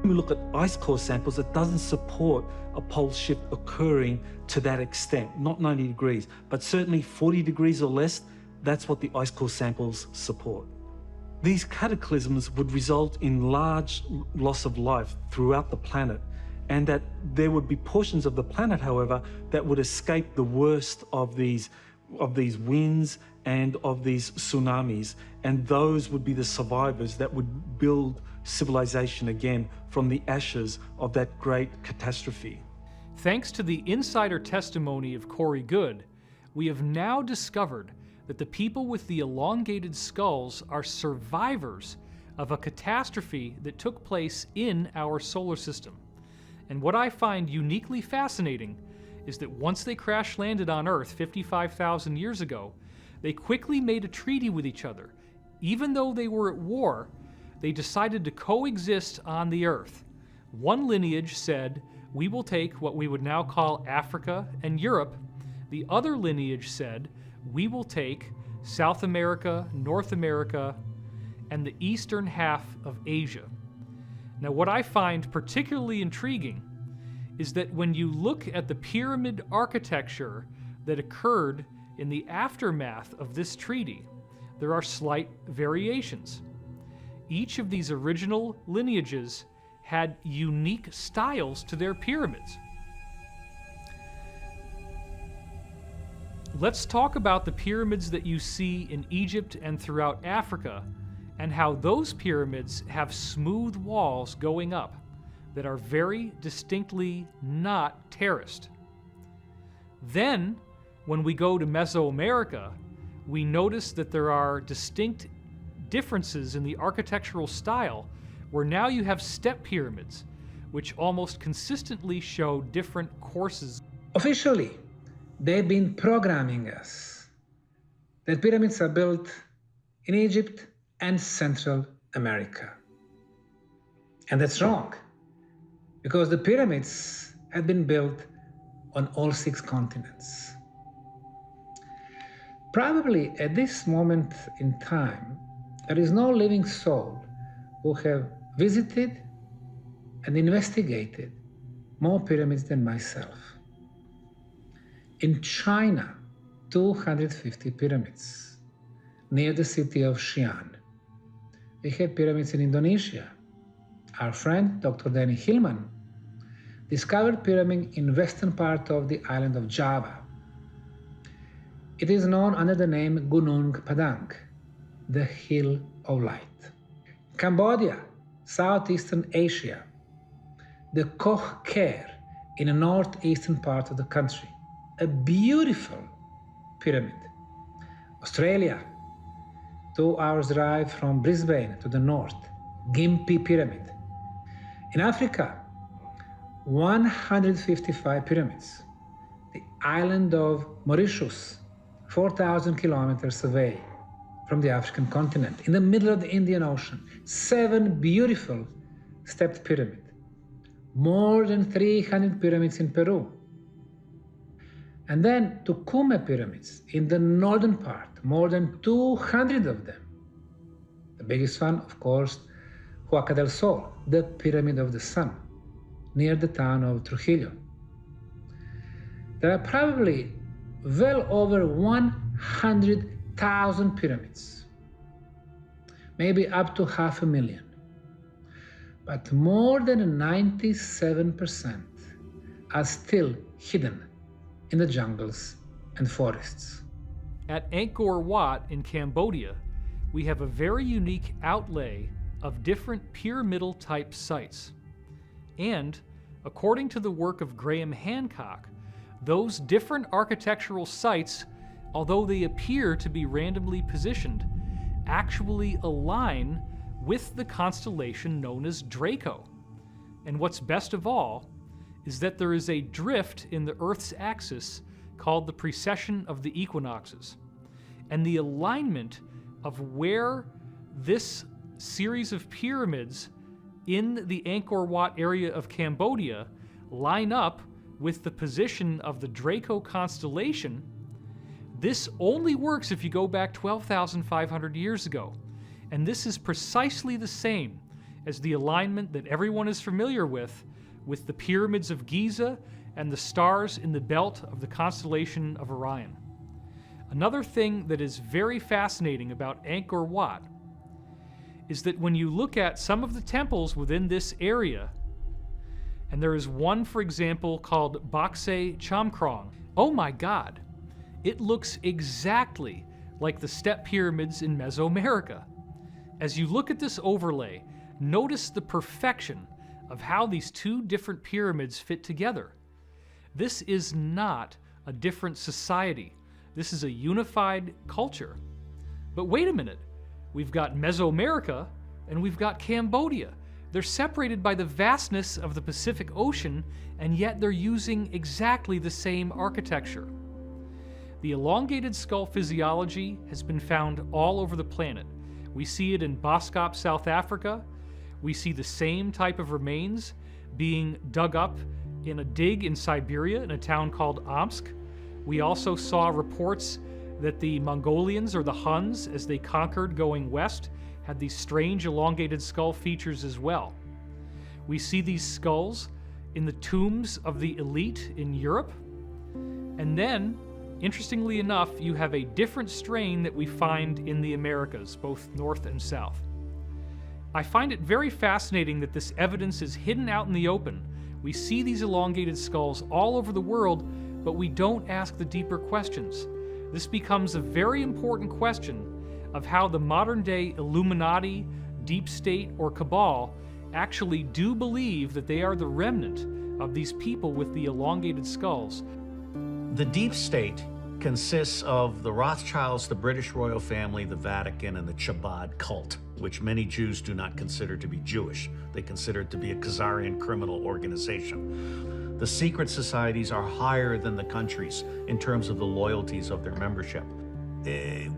When we look at ice core samples, it doesn't support a pole shift occurring to that extent, not 90 degrees, but certainly 40 degrees or less. That's what the ice core samples support. These cataclysms would result in large loss of life throughout the planet, and that there would be portions of the planet, however, that would escape the worst of these winds and of these tsunamis, and those would be the survivors that would build civilization again from the ashes of that great catastrophe. Thanks to the insider testimony of Corey Goode, we have now discovered that the people with the elongated skulls are survivors of a catastrophe that took place in our solar system. And what I find uniquely fascinating is that once they crash landed on Earth 55,000 years ago, they quickly made a treaty with each other. Even though they were at war, they decided to coexist on the Earth. One lineage said, "We will take what we would now call Africa and Europe." The other lineage said, "We will take South America, North America, and the eastern half of Asia." Now, what I find particularly intriguing is that when you look at the pyramid architecture that occurred in the aftermath of this treaty, there are slight variations. Each of these original lineages had unique styles to their pyramids. Let's talk about the pyramids that you see in Egypt and throughout Africa, and how those pyramids have smooth walls going up that are very distinctly not terraced. Then, when we go to Mesoamerica, we notice that there are distinct differences in the architectural style, where now you have step pyramids, which almost consistently show different courses. Officially, they've been programming us that pyramids are built in Egypt and Central America. And that's wrong, because the pyramids have been built on all 6 continents. Probably at this moment in time, there is no living soul who have visited and investigated more pyramids than myself. In China, 250 pyramids near the city of Xi'an. We have pyramids in Indonesia. Our friend, Dr. Danny Hillman, discovered pyramid in western part of the island of Java. It is known under the name Gunung Padang, the Hill of Light. Cambodia, Southeastern Asia, the Koh Ker in the northeastern part of the country, a beautiful pyramid. Australia, 2 hours drive from Brisbane to the north, Gympie Pyramid. In Africa, 155 pyramids. The island of Mauritius, 4,000 kilometers away from the African continent, in the middle of the Indian Ocean, 7 beautiful stepped pyramids. More than 300 pyramids in Peru. And then Tucumã pyramids in the northern part, more than 200 of them. The biggest one, of course, Huaca del Sol, the Pyramid of the Sun, near the town of Trujillo. There are probably well over 100,000 pyramids, maybe up to 500,000. But more than 97% are still hidden in the jungles and forests. At Angkor Wat in Cambodia, we have a very unique outlay of different pyramidal type sites. And, according to the work of Graham Hancock, those different architectural sites, although they appear to be randomly positioned, actually align with the constellation known as Draco. And what's best of all is that there is a drift in the Earth's axis called the precession of the equinoxes. And the alignment of where this series of pyramids in the Angkor Wat area of Cambodia line up with the position of the Draco constellation, this only works if you go back 12,500 years ago. And this is precisely the same as the alignment that everyone is familiar with the pyramids of Giza and the stars in the belt of the constellation of Orion. Another thing that is very fascinating about Angkor Wat is that when you look at some of the temples within this area, and there is one, for example, called Bakse Chamkrong. Oh my God, it looks exactly like the step pyramids in Mesoamerica. As you look at this overlay, notice the perfection of how these two different pyramids fit together. This is not a different society. This is a unified culture. But wait a minute, we've got Mesoamerica and we've got Cambodia. They're separated by the vastness of the Pacific Ocean, and yet they're using exactly the same architecture. The elongated skull physiology has been found all over the planet. We see it in Boskop, South Africa. We see the same type of remains being dug up in a dig in Siberia in a town called Omsk. We also saw reports that the Mongolians, or the Huns, as they conquered going west, had these strange elongated skull features as well. We see these skulls in the tombs of the elite in Europe. And then, interestingly enough, you have a different strain that we find in the Americas, both north and south. I find it very fascinating that this evidence is hidden out in the open. We see these elongated skulls all over the world, but we don't ask the deeper questions. This becomes a very important question of how the modern-day Illuminati, deep state, or cabal actually do believe that they are the remnant of these people with the elongated skulls. The deep state consists of the Rothschilds, the British royal family, the Vatican, and the Chabad cult, which many Jews do not consider to be Jewish. They consider it to be a Khazarian criminal organization. The secret societies are higher than the countries in terms of the loyalties of their membership.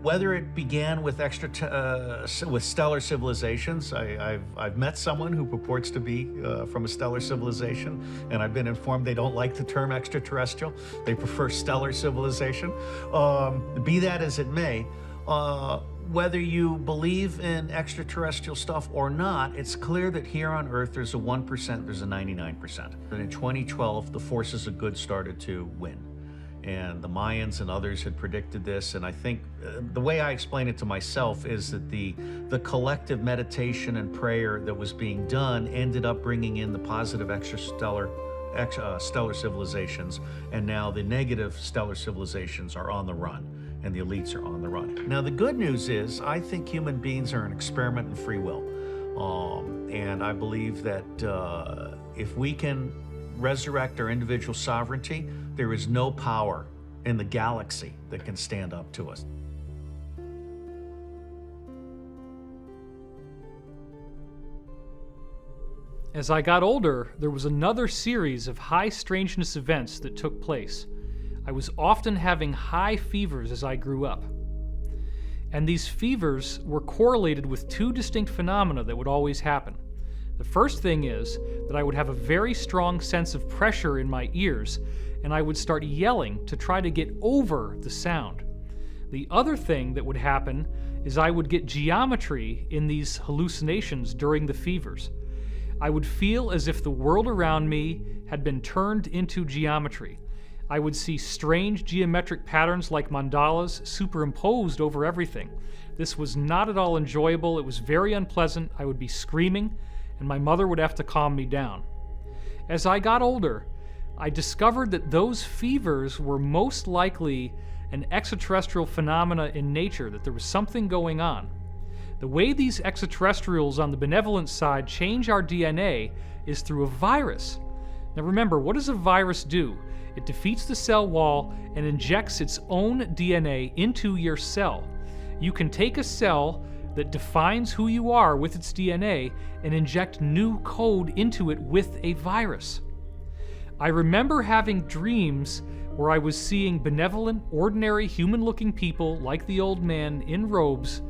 Whether it began with with stellar civilizations, I've met someone who purports to be from a stellar civilization, and I've been informed they don't like the term extraterrestrial. They prefer stellar civilization. Be that as it may, whether you believe in extraterrestrial stuff or not, it's clear that here on Earth there's a 1%, there's a 99%. And in 2012, the forces of good started to win. and the Mayans and others had predicted this. And I think the way I explain it to myself is that the collective meditation and prayer that was being done ended up bringing in the positive stellar civilizations, and now the negative stellar civilizations are on the run, and the elites are on the run. Now, the good news is I think human beings are an experiment in free will. And I believe that if we can resurrect our individual sovereignty, there is no power in the galaxy that can stand up to us. As I got older, there was another series of high strangeness events that took place. I was often having high fevers as I grew up. And these fevers were correlated with two distinct phenomena that would always happen. The first thing is that I would have a very strong sense of pressure in my ears, and I would start yelling to try to get over the sound. The other thing that would happen is I would get geometry in these hallucinations during the fevers. I would feel as if the world around me had been turned into geometry. I would see strange geometric patterns like mandalas superimposed over everything. This was not at all enjoyable. It was very unpleasant. I would be screaming, and my mother would have to calm me down. As I got older, I discovered that those fevers were most likely an extraterrestrial phenomena in nature, that there was something going on. The way these extraterrestrials on the benevolent side change our DNA is through a virus. Now remember, what does a virus do? It defeats the cell wall and injects its own DNA into your cell. You can take a cell that defines who you are with its DNA and inject new code into it with a virus. I remember having dreams where I was seeing benevolent, ordinary, human-looking people like the old man in robes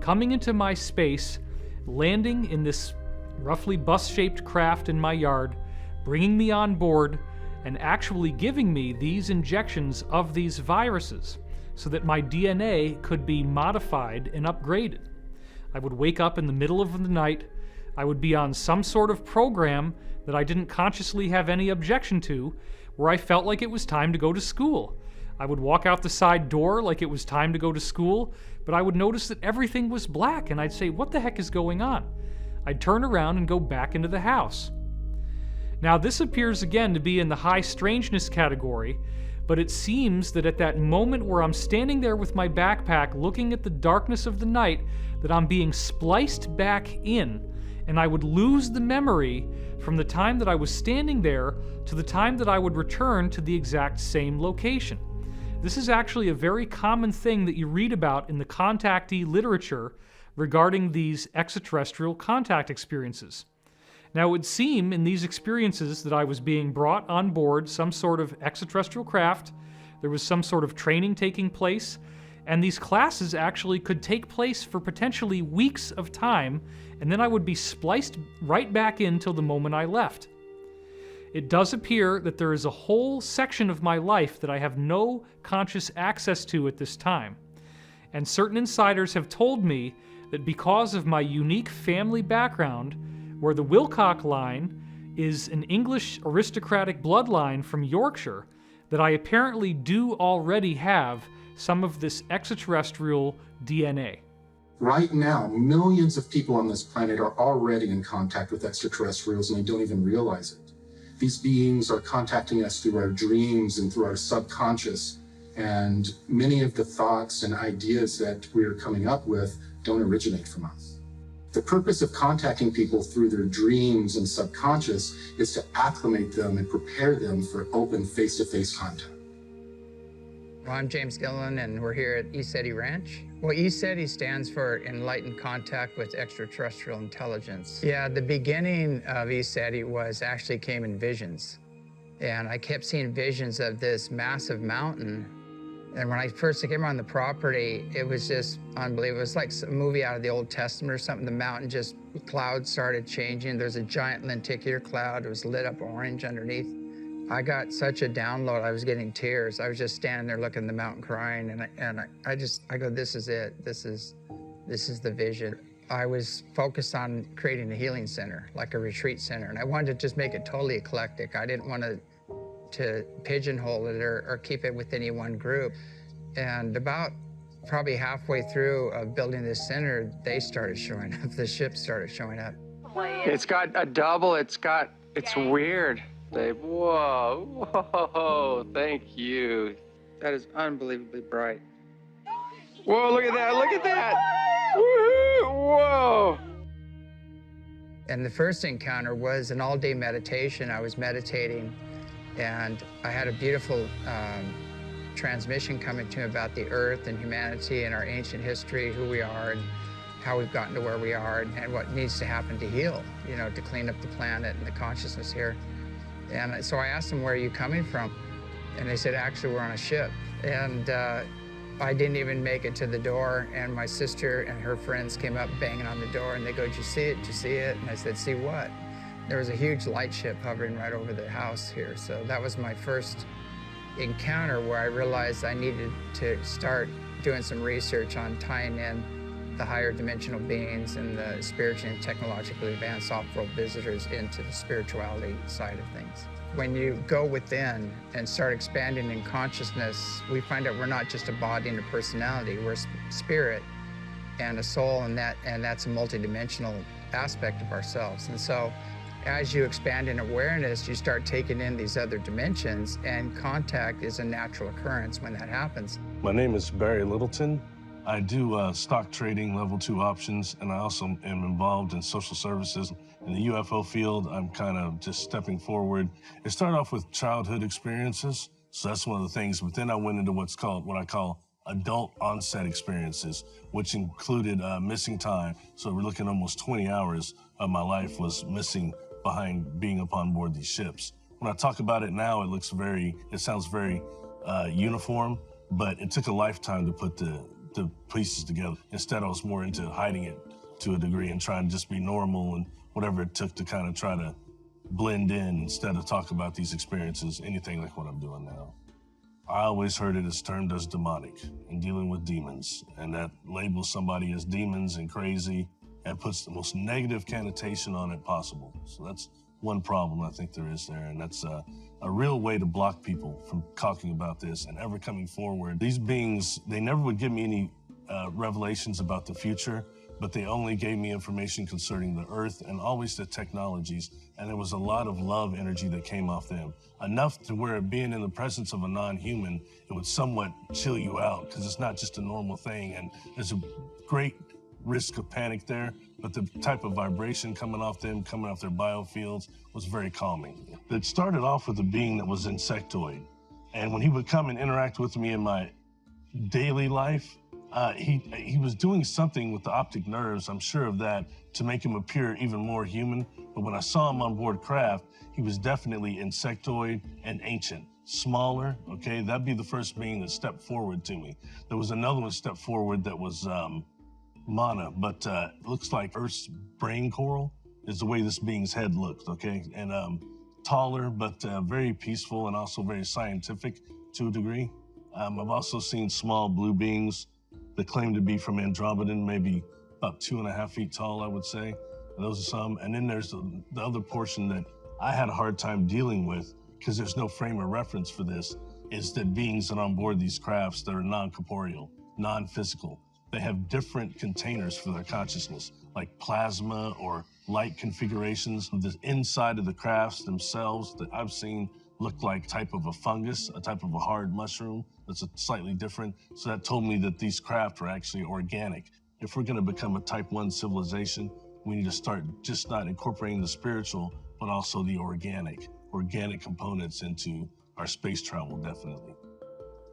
coming into my space, landing in this roughly bus-shaped craft in my yard, bringing me on board, and actually giving me these injections of these viruses so that my DNA could be modified and upgraded. I would wake up in the middle of the night. I would be on some sort of program that I didn't consciously have any objection to, where I felt like it was time to go to school. I would walk out the side door like it was time to go to school, but I would notice that everything was black, and I'd say, what the heck is going on? I'd turn around and go back into the house. Now, this appears again to be in the high strangeness category, but it seems that at that moment where I'm standing there with my backpack looking at the darkness of the night, that I'm being spliced back in, and I would lose the memory from the time that I was standing there to the time that I would return to the exact same location. This is actually a very common thing that you read about in the contactee literature regarding these extraterrestrial contact experiences. Now, it would seem in these experiences that I was being brought on board some sort of extraterrestrial craft, there was some sort of training taking place, and these classes actually could take place for potentially weeks of time, and then I would be spliced right back in till the moment I left. It does appear that there is a whole section of my life that I have no conscious access to at this time, and certain insiders have told me that because of my unique family background, where the Wilcock line is an English aristocratic bloodline from Yorkshire, that I apparently do already have some of this extraterrestrial DNA. Right now, millions of people on this planet are already in contact with extraterrestrials and they don't even realize it. These beings are contacting us through our dreams and through our subconscious, and many of the thoughts and ideas that we're coming up with don't originate from us. The purpose of contacting people through their dreams and subconscious is to acclimate them and prepare them for open face-to-face contact. Well, I'm James Gilliland, and we're here at ESETI Ranch. Well, ESETI stands for Enlightened Contact with Extraterrestrial Intelligence. Yeah, the beginning of ESETI actually came in visions. And I kept seeing visions of this massive mountain. And when I first came on the property, it was just unbelievable. It was like a movie out of the Old Testament or something. The mountain just, clouds started changing. There's a giant lenticular cloud. It was lit up orange underneath. I got such a download, I was getting tears. I was just standing there looking at the mountain crying, and I go, this is it. This is the vision. I was focused on creating a healing center, like a retreat center, and I wanted to just make it totally eclectic. I didn't want to to pigeonhole it or keep it with any one group. And about probably halfway through of building this center, they started showing up. The ships started showing up. It's got a double. It's weird. Whoa, whoa, thank you. That is unbelievably bright. Whoa, look at that, look at that. Woo-hoo, whoa. And the first encounter was an all-day meditation. I was meditating, and I had a beautiful transmission coming to me about the earth and humanity and our ancient history, who we are and how we've gotten to where we are and what needs to happen to heal, you know, to clean up the planet and the consciousness here. And so I asked them, where are you coming from? And they said, actually, we're on a ship. And I didn't even make it to the door, and my sister and her friends came up banging on the door, and they go, did you see it? Did you see it? And I said, see what? There was a huge light ship hovering right over the house here. So that was my first encounter where I realized I needed to start doing some research on tying in the higher dimensional beings and the spiritually and technologically advanced off-world visitors into the spirituality side of things. When you go within and start expanding in consciousness, we find out we're not just a body and a personality, we're a spirit and a soul, and that's a multidimensional aspect of ourselves. And so as you expand in awareness, you start taking in these other dimensions, and contact is a natural occurrence when that happens. My name is Barry Littleton. I do stock trading, level 2 options, and I also am involved in social services. In the UFO field, I'm kind of just stepping forward. It started off with childhood experiences, so that's one of the things, but then I went into what I call adult onset experiences, which included missing time. So we're looking almost 20 hours of my life was missing behind being upon board these ships. When I talk about it now, it sounds very uniform, but it took a lifetime to put the pieces together. Instead, I was more into hiding it to a degree and trying to just be normal and whatever it took to kind of try to blend in instead of talk about these experiences, anything like what I'm doing now. I always heard it as termed as demonic and dealing with demons, and that labels somebody as demons and crazy and puts the most negative connotation on it possible. So that's one problem I think there is there, and that's a real way to block people from talking about this and ever coming forward. These beings, they never would give me any revelations about the future, but they only gave me information concerning the earth and always the technologies, and there was a lot of love energy that came off them. Enough to where being in the presence of a non-human, it would somewhat chill you out, because it's not just a normal thing, and there's a great risk of panic there, but the type of vibration coming off them, coming off their biofields, was very calming. It started off with a being that was insectoid, and when he would come and interact with me in my daily life, he was doing something with the optic nerves, I'm sure of that, to make him appear even more human. But when I saw him on board craft, he was definitely insectoid and ancient. Smaller, okay? That'd be the first being that stepped forward to me. There was another one stepped forward that was Mana, but looks like Earth's brain coral is the way this being's head looked, okay? And taller, but very peaceful and also very scientific to a degree. I've also seen small blue beings that claim to be from Andromedan, maybe about 2.5 feet tall, I would say. And those are some. And then there's the other portion that I had a hard time dealing with, because there's no frame of reference for this, is that beings that are on board these crafts that are non-corporeal, non-physical, they have different containers for their consciousness, like plasma or light configurations. The inside of the crafts themselves that I've seen look like type of a fungus, a type of a hard mushroom that's slightly different. So that told me that these craft are actually organic. If we're gonna become a type 1 civilization, we need to start just not incorporating the spiritual, but also the organic components into our space travel, definitely.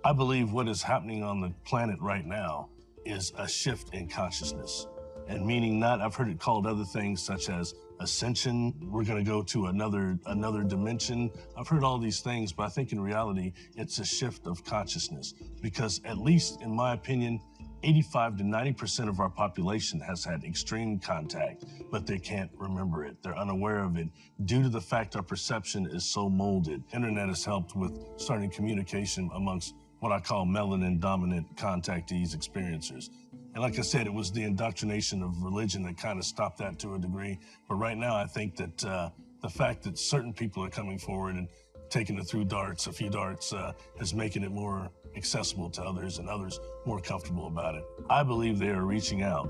I believe what is happening on the planet right now is a shift in consciousness. And meaning not, I've heard it called other things such as ascension, we're gonna go to another dimension. I've heard all these things, but I think in reality, it's a shift of consciousness. Because at least in my opinion, 85 to 90% of our population has had extreme contact, but they can't remember it. They're unaware of it due to the fact our perception is so molded. Internet has helped with starting communication amongst what I call melanin-dominant contactees, experiencers. And like I said, it was the indoctrination of religion that kind of stopped that to a degree. But right now, I think that the fact that certain people are coming forward and taking it through darts, a few darts, is making it more accessible to others and others more comfortable about it. I believe they are reaching out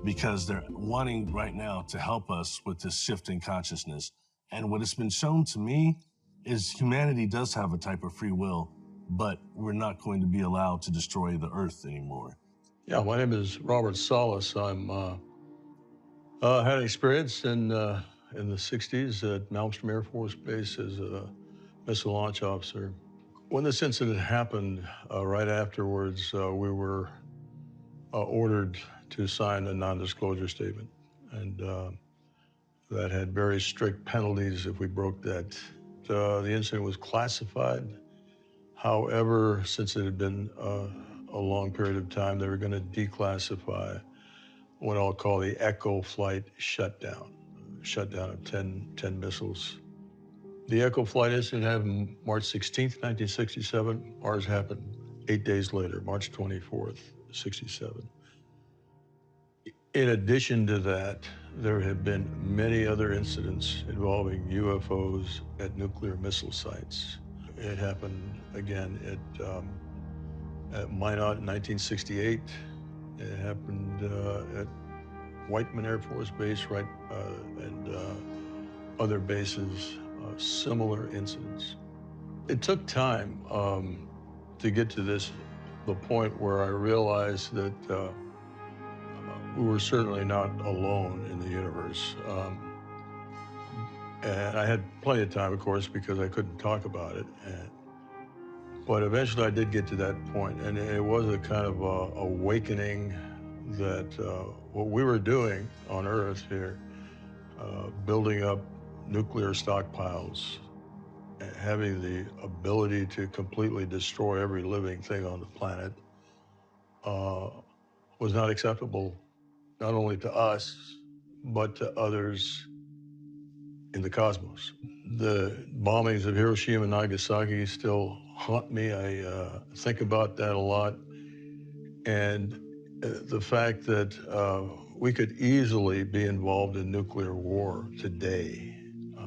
because they're wanting right now to help us with this shift in consciousness. And what has been shown to me is humanity does have a type of free will, but we're not going to be allowed to destroy the earth anymore. Yeah, my name is Robert Salla. I'm had experience in the 60s at Malmstrom Air Force Base as a missile launch officer. When this incident happened, right afterwards, we were ordered to sign a non-disclosure statement. And that had very strict penalties if we broke that. The incident was classified. However, since it had been a long period of time, they were going to declassify what I'll call the Echo flight shutdown of 10 missiles. The Echo flight incident happened March 16th, 1967. Ours happened 8 days later, March 24th, 67. In addition to that, there have been many other incidents involving UFOs at nuclear missile sites. It happened again at Minot in 1968. It happened at Whiteman Air Force Base, right, and other bases, similar incidents. It took time to get to the point where I realized that we were certainly not alone in the universe. And I had plenty of time, of course, because I couldn't talk about it. But eventually I did get to that point, and it was a kind of awakening that what we were doing on Earth here, building up nuclear stockpiles, having the ability to completely destroy every living thing on the planet, was not acceptable, not only to us, but to others in the cosmos. The bombings of Hiroshima and Nagasaki still haunt me. I think about that a lot. And the fact that we could easily be involved in nuclear war today.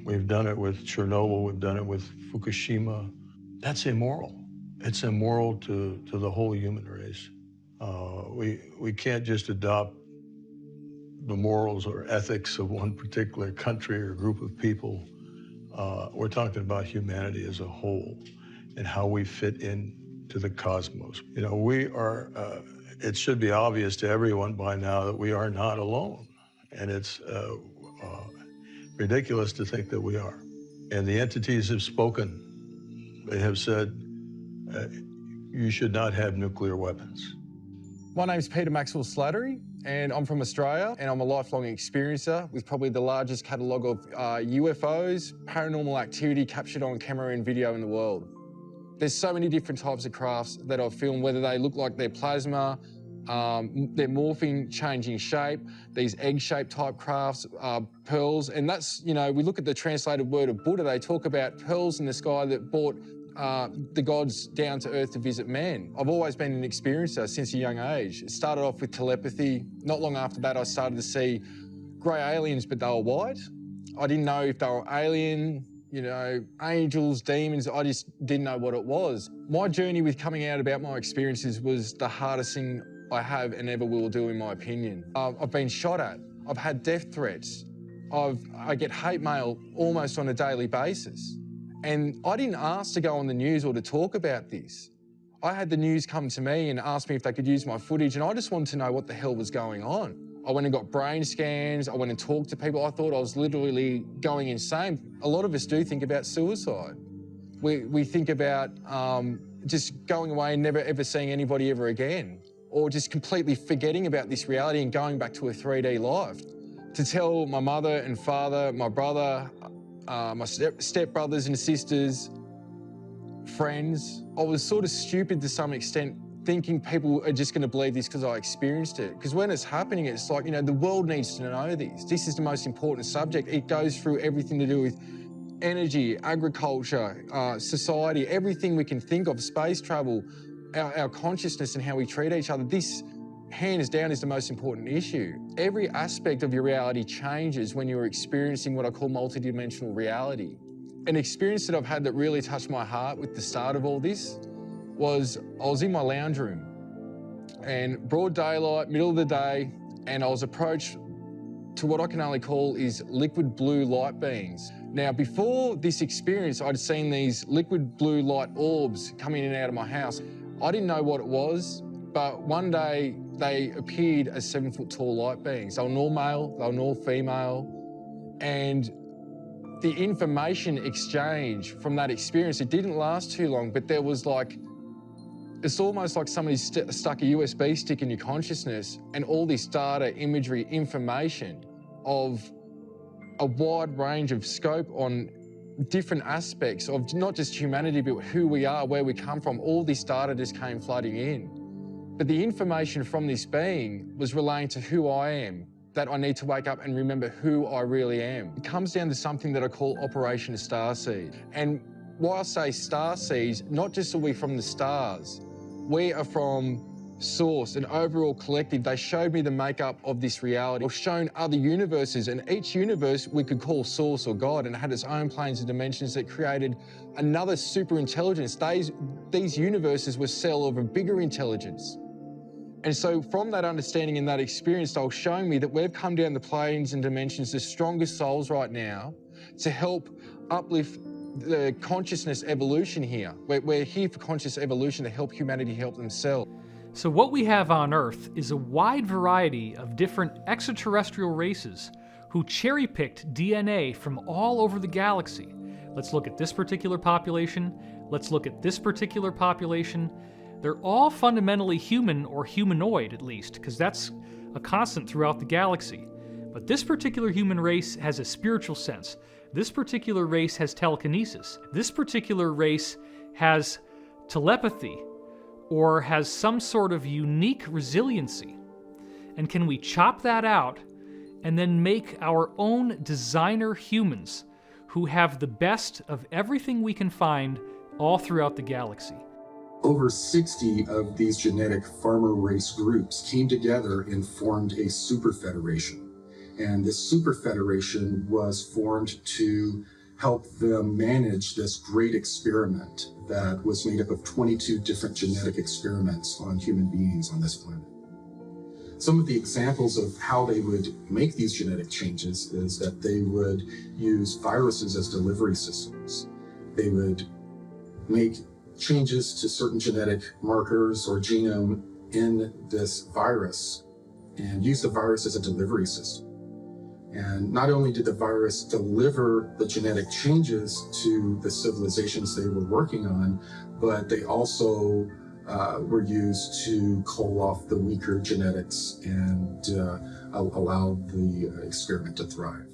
We've done it with Chernobyl, we've done it with Fukushima. That's immoral. It's immoral to the whole human race. We can't just adopt the morals or ethics of one particular country or group of people. We're talking about humanity as a whole and how we fit into the cosmos. You know, we are, it should be obvious to everyone by now that we are not alone. And it's ridiculous to think that we are. And the entities have spoken. They have said, you should not have nuclear weapons. My name's Peter Maxwell Slattery, and I'm from Australia, and I'm a lifelong experiencer with probably the largest catalogue of UFOs, paranormal activity captured on camera and video in the world. There's so many different types of crafts that I've filmed, whether they look like they're plasma, they're morphing, changing shape, these egg-shaped type crafts, pearls, and that's, you know, we look at the translated word of Buddha, they talk about pearls in the sky that brought the gods down to earth to visit man. I've always been an experiencer since a young age. It started off with telepathy. Not long after that, I started to see grey aliens, but they were white. I didn't know if they were alien, you know, angels, demons. I just didn't know what it was. My journey with coming out about my experiences was the hardest thing I have and ever will do, in my opinion. I've been shot at. I've had death threats. I get hate mail almost on a daily basis. And I didn't ask to go on the news or to talk about this. I had the news come to me and ask me if they could use my footage, and I just wanted to know what the hell was going on. I went and got brain scans, I went and talked to people. I thought I was literally going insane. A lot of us do think about suicide. We think about just going away and never ever seeing anybody ever again, or just completely forgetting about this reality and going back to a 3D life. To tell my mother and father, my brother, my stepbrothers and sisters, friends, I was sort of stupid to some extent, thinking people are just going to believe this because I experienced it. Because when it's happening, it's like, you know, the world needs to know this. This is the most important subject. It goes through everything to do with energy, agriculture, society, everything we can think of, space travel, our consciousness and how we treat each other. This, hands down, is the most important issue. Every aspect of your reality changes when you're experiencing what I call multidimensional reality. An experience that I've had that really touched my heart with the start of all this was I was in my lounge room and broad daylight, middle of the day, and I was approached to what I can only call is liquid blue light beings. Now, before this experience, I'd seen these liquid blue light orbs coming in and out of my house. I didn't know what it was, but one day they appeared as 7-foot tall light beings. They were all male, they were all female, and the information exchange from that experience, it didn't last too long, but there was like, it's almost like somebody stuck a USB stick in your consciousness and all this data, imagery, information of a wide range of scope on different aspects of not just humanity, but who we are, where we come from. All this data just came flooding in. But the information from this being was relating to who I am, that I need to wake up and remember who I really am. It comes down to something that I call Operation Starseed. And why I say starseeds, not just are we from the stars, we are from Source, an overall collective. They showed me the makeup of this reality. I've shown other universes, and each universe we could call Source or God, and it had its own planes and dimensions that created another super intelligence. These universes were cell of a bigger intelligence. And so from that understanding and that experience, they were showing me that we've come down the planes and dimensions, the strongest souls right now, to help uplift the consciousness evolution here. We're here for conscious evolution to help humanity help themselves. So what we have on Earth is a wide variety of different extraterrestrial races who cherry-picked DNA from all over the galaxy. Let's look at this particular population. Let's look at this particular population. They're all fundamentally human, or humanoid at least, because that's a constant throughout the galaxy. But this particular human race has a spiritual sense. This particular race has telekinesis. This particular race has telepathy, or has some sort of unique resiliency. And can we chop that out and then make our own designer humans who have the best of everything we can find all throughout the galaxy? Over 60 of these genetic farmer race groups came together and formed a super federation. And this super federation was formed to help them manage this great experiment that was made up of 22 different genetic experiments on human beings on this planet. Some of the examples of how they would make these genetic changes is that they would use viruses as delivery systems. They would make changes to certain genetic markers or genome in this virus and use the virus as a delivery system. And not only did the virus deliver the genetic changes to the civilizations they were working on, but they also were used to cull off the weaker genetics and allow the experiment to thrive.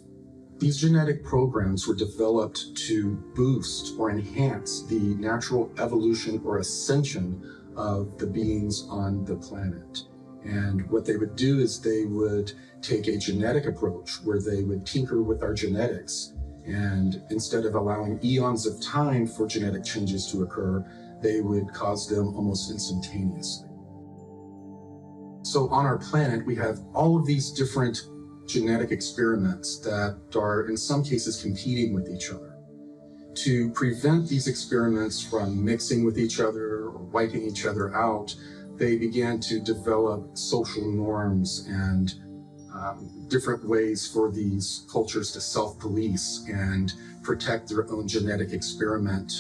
These genetic programs were developed to boost or enhance the natural evolution or ascension of the beings on the planet. And what they would do is they would take a genetic approach where they would tinker with our genetics. And instead of allowing eons of time for genetic changes to occur, they would cause them almost instantaneously. So on our planet, we have all of these different genetic experiments that are in some cases competing with each other. To prevent these experiments from mixing with each other or wiping each other out, they began to develop social norms and different ways for these cultures to self-police and protect their own genetic experiment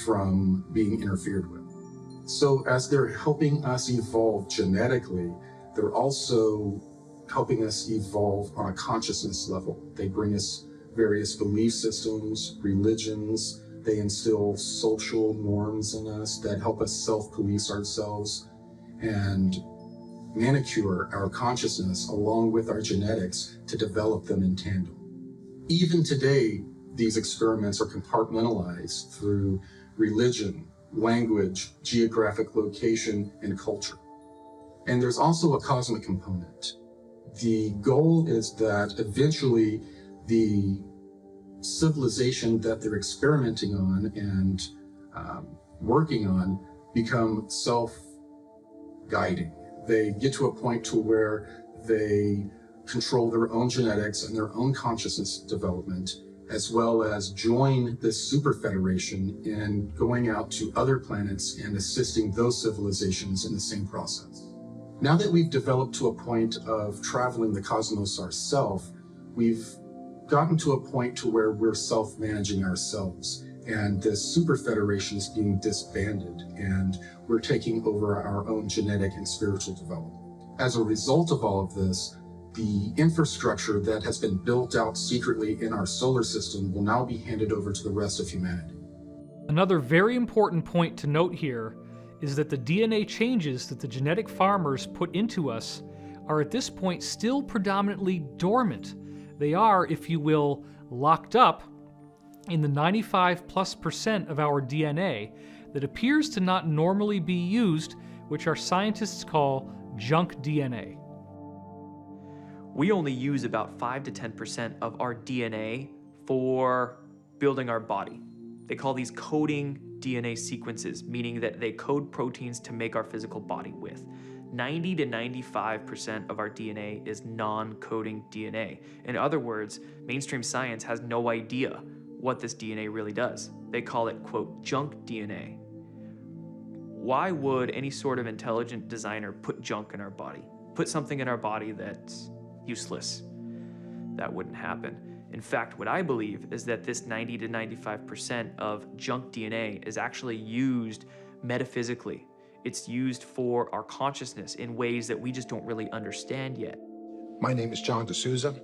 from being interfered with. So as they're helping us evolve genetically, they're also helping us evolve on a consciousness level. They bring us various belief systems, religions. They instill social norms in us that help us self-police ourselves and manicure our consciousness along with our genetics to develop them in tandem. Even today, these experiments are compartmentalized through religion, language, geographic location, and culture. And there's also a cosmic component. The goal is that eventually the civilization that they're experimenting on and working on become self-guiding. They get to a point to where they control their own genetics and their own consciousness development, as well as join this super federation in going out to other planets and assisting those civilizations in the same process. Now that we've developed to a point of traveling the cosmos ourselves, we've gotten to a point to where we're self-managing ourselves, and this super federation is being disbanded, and we're taking over our own genetic and spiritual development. As a result of all of this, the infrastructure that has been built out secretly in our solar system will now be handed over to the rest of humanity. Another very important point to note here is that the DNA changes that the genetic farmers put into us are at this point still predominantly dormant. They are, if you will, locked up in the 95+% of our DNA that appears to not normally be used, which our scientists call junk DNA. We only use about 5 to 10% of our DNA for building our body. They call these coding DNA sequences, meaning that they code proteins to make our physical body with. 90 to 95% of our DNA is non-coding DNA. In other words, mainstream science has no idea what this DNA really does. They call it, quote, junk DNA. Why would any sort of intelligent designer put junk in our body? Put something in our body that's useless? That wouldn't happen. In fact, what I believe is that this 90 to 95% of junk DNA is actually used metaphysically. It's used for our consciousness in ways that we just don't really understand yet. My name is John D'Souza.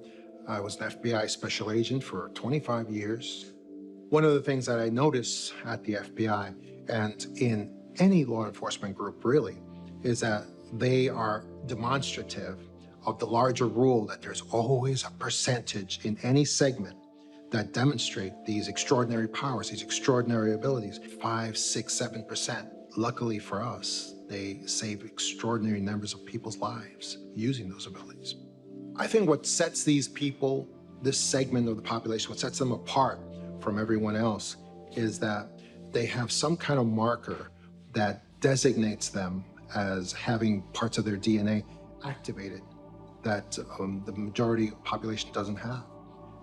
I was an FBI special agent for 25 years. One of the things that I notice at the FBI and in any law enforcement group really is that they are demonstrative of the larger rule that there's always a percentage in any segment that demonstrate these extraordinary powers, these extraordinary abilities, 5, 6, 7%. Luckily for us, they save extraordinary numbers of people's lives using those abilities. I think what sets these people, this segment of the population, what sets them apart from everyone else is that they have some kind of marker that designates them as having parts of their DNA activated that the majority of the population doesn't have.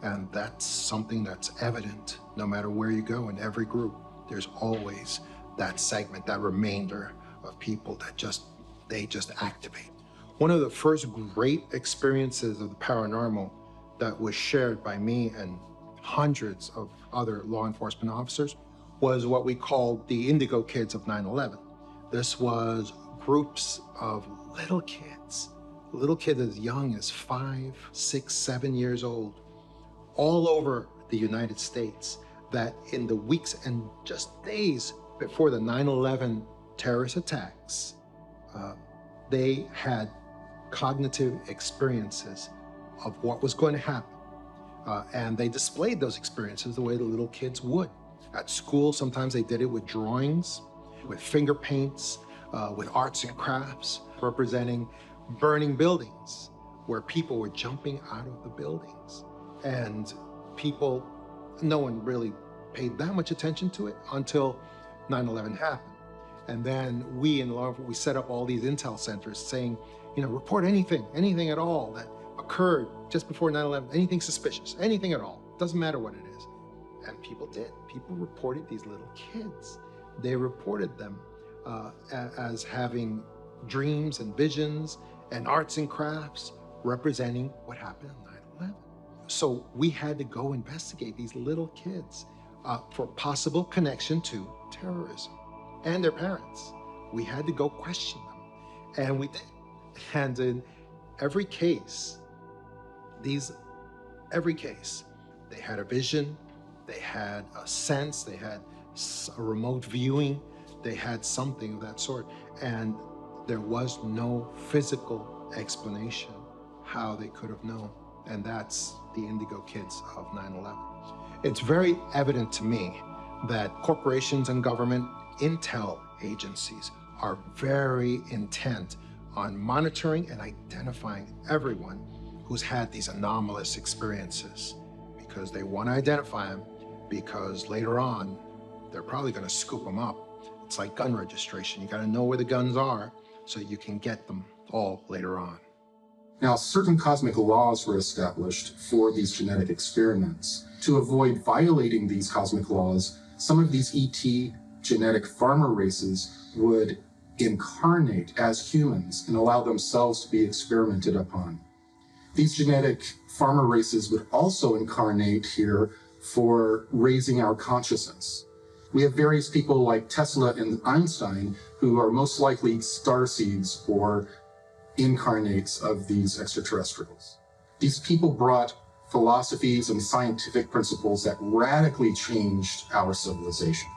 And that's something that's evident no matter where you go in every group. There's always that segment, that remainder of people that they just activate. One of the first great experiences of the paranormal that was shared by me and hundreds of other law enforcement officers was what we called the Indigo Kids of 9/11. This was groups of little kids as young as 5, 6, 7 years old, all over the United States, that in the weeks and just days before the 9/11 terrorist attacks, they had cognitive experiences of what was going to happen. And they displayed those experiences the way the little kids would. At school, sometimes they did it with drawings, with finger paints, with arts and crafts, representing burning buildings where people were jumping out of the buildings. And people, no one really paid that much attention to it until 9/11 happened. And then we in law, we set up all these intel centers saying, report anything at all that occurred just before 9/11, anything suspicious, anything at all, doesn't matter what it is. And people did. People reported these little kids. They reported them as having dreams and visions and arts and crafts representing what happened on 9/11. So we had to go investigate these little kids for possible connection to terrorism and their parents. We had to go question them, and we did. And in every case, they had a vision, they had a sense, they had a remote viewing, they had something of that sort. And there was no physical explanation how they could have known. And that's the Indigo Kids of 9/11. It's very evident to me that corporations and government intel agencies are very intent on monitoring and identifying everyone who's had these anomalous experiences, because they want to identify them, because later on, they're probably going to scoop them up. It's like gun registration. You got to know where the guns are so you can get them all later on. Now, certain cosmic laws were established for these genetic experiments. To avoid violating these cosmic laws, some of these ET genetic farmer races would incarnate as humans and allow themselves to be experimented upon. These genetic farmer races would also incarnate here for raising our consciousness. We have various people like Tesla and Einstein who are most likely starseeds or incarnates of these extraterrestrials. These people brought philosophies and scientific principles that radically changed our civilization.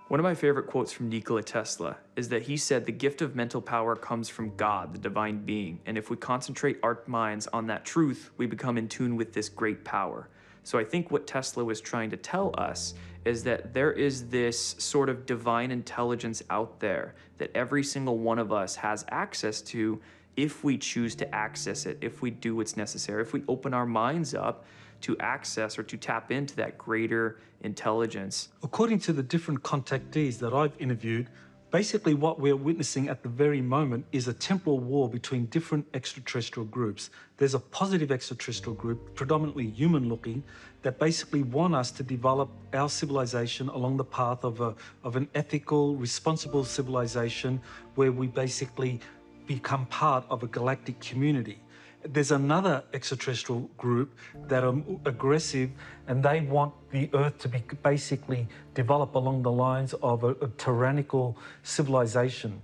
One of my favorite quotes from Nikola Tesla is that he said the gift of mental power comes from God, the divine being, and if we concentrate our minds on that truth, we become in tune with this great power. So I think what Tesla was trying to tell us is that there is this sort of divine intelligence out there that every single one of us has access to if we choose to access it, if we do what's necessary, if we open our minds up to access or to tap into that greater intelligence. According to the different contactees that I've interviewed, basically what we're witnessing at the very moment is a temporal war between different extraterrestrial groups. There's a positive extraterrestrial group, predominantly human-looking, that basically want us to develop our civilization along the path of an ethical, responsible civilization where we basically become part of a galactic community. There's another extraterrestrial group that are aggressive and they want the Earth to be basically develop along the lines of a tyrannical civilization.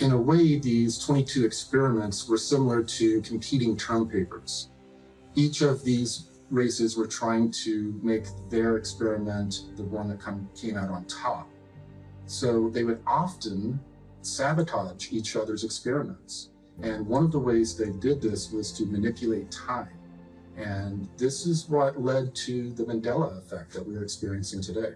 In a way, these 22 experiments were similar to competing term papers. Each of these races were trying to make their experiment the one that came out on top. So they would often sabotage each other's experiments. And one of the ways they did this was to manipulate time. And this is what led to the Mandela effect that we're experiencing today.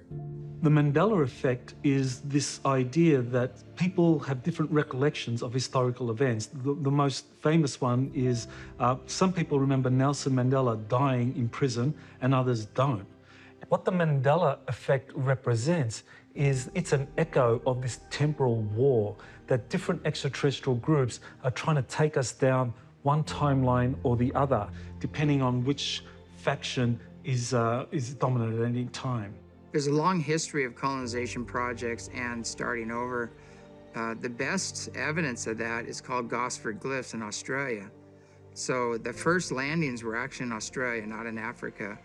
The Mandela effect is this idea that people have different recollections of historical events. The most famous one is some people remember Nelson Mandela dying in prison and others don't. What the Mandela effect represents is it's an echo of this temporal war that different extraterrestrial groups are trying to take us down one timeline or the other, depending on which faction is dominant at any time. There's a long history of colonization projects and starting over. The best evidence of that is called Gosford glyphs in Australia. So the first landings were actually in Australia, not in Africa.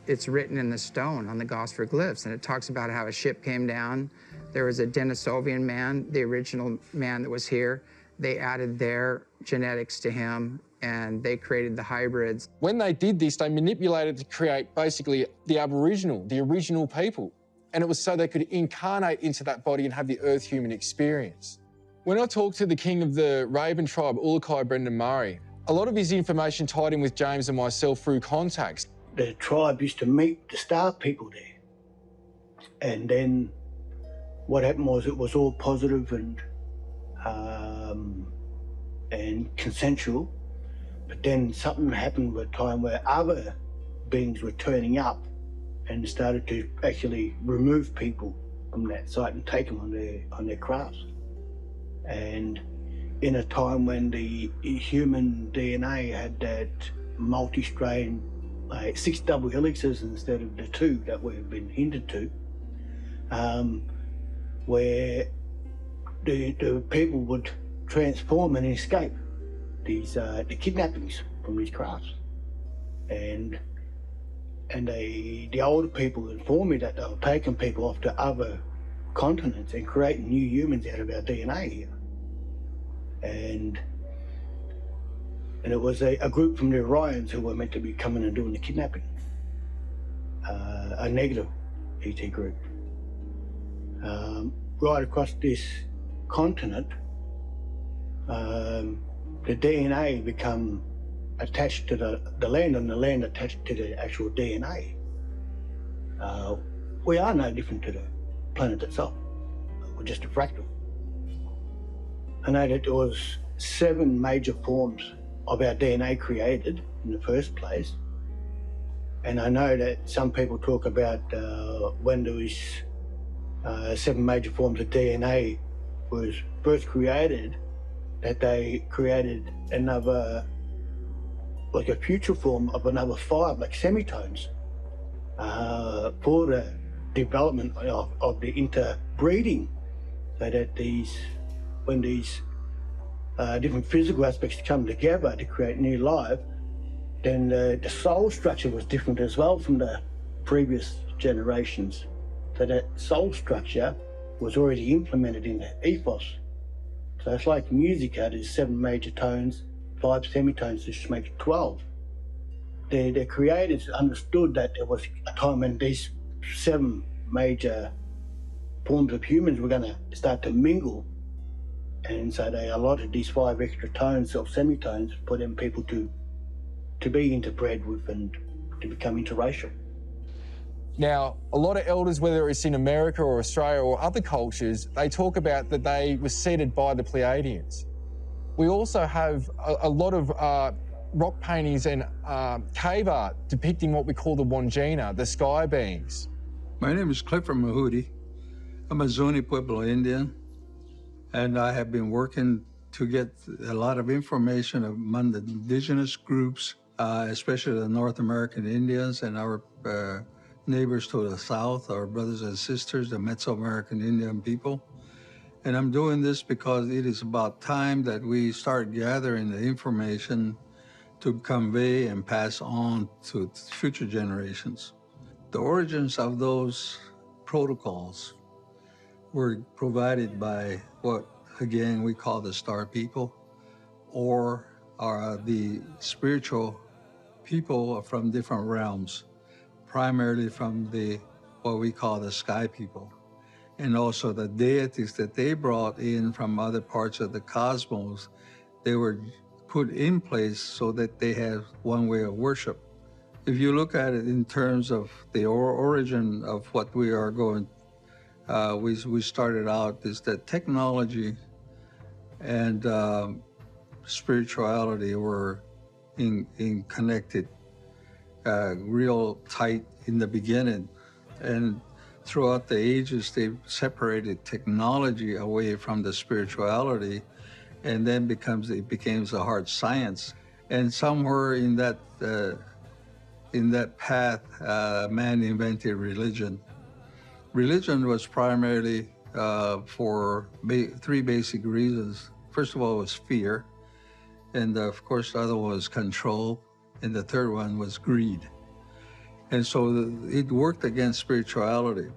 It's written in the stone on the Gosford glyphs, and it talks about how a ship came down. There was a Denisovian man, the original man that was here. They added their genetics to him, and they created the hybrids. When they did this, they manipulated to create basically the Aboriginal, the original people. And it was so they could incarnate into that body and have the Earth human experience. When I talked to the king of the Raven tribe, Wilcock, Brendan Murray, a lot of his information tied in with James and myself through contacts. The tribe used to meet the star people there. And then what happened was it was all positive and consensual. But then something happened with time where other beings were turning up and started to actually remove people from that site and take them on their crafts. And in a time when the human DNA had that multi-strain, 6 double helixes instead of the 2 that we've been hindered to, where the people would transform and escape the kidnappings from these crafts. And the older people informed me that they were taking people off to other continents and creating new humans out of our DNA here. And it was a group from the Orions who were meant to be coming and doing the kidnapping. A negative ET group. Right across this continent, the DNA become attached to the land and the land attached to the actual DNA. We are no different to the planet itself. We're just a fractal. I know that there was 7 major forms of our DNA created in the first place. And I know that some people talk about when there was 7 major forms of DNA was first created, that they created another, like a future form of another 5, like semitones, for the development of the interbreeding, so that when these different physical aspects come together to create new life, then the soul structure was different as well from the previous generations. So that soul structure was already implemented in the ethos. So it's like music, there's 7 major tones, 5 semitones, which makes 12. The creators understood that there was a time when these 7 major forms of humans were going to start to mingle. And so they allotted these 5 extra tones or semitones for them people to be interbred with and to become interracial. Now, a lot of elders, whether it's in America or Australia or other cultures, they talk about that they were seeded by the Pleiadians. We also have a lot of rock paintings and cave art depicting what we call the Wandjina, the sky beings. My name is Clifford Mahudi. I'm a Zuni Pueblo Indian, and I have been working to get a lot of information among the indigenous groups, especially the North American Indians and our neighbors to the south, our brothers and sisters, the Mesoamerican Indian people. And I'm doing this because it is about time that we start gathering the information to convey and pass on to future generations. The origins of those protocols were provided by what, again, we call the star people, or are the spiritual people from different realms, primarily from what we call the sky people, and also the deities that they brought in from other parts of the cosmos. They were put in place so that they have one way of worship. If you look at it in terms of the origin of what we are going, we started out is that technology and spirituality were in connected, real tight in the beginning. And throughout the ages, they separated technology away from the spirituality, and then it becomes a hard science. And somewhere in that path, man invented religion. Religion was primarily for 3 basic reasons. First of all, it was fear. And of course, the other one was control. And the third one was greed. And so it worked against spirituality.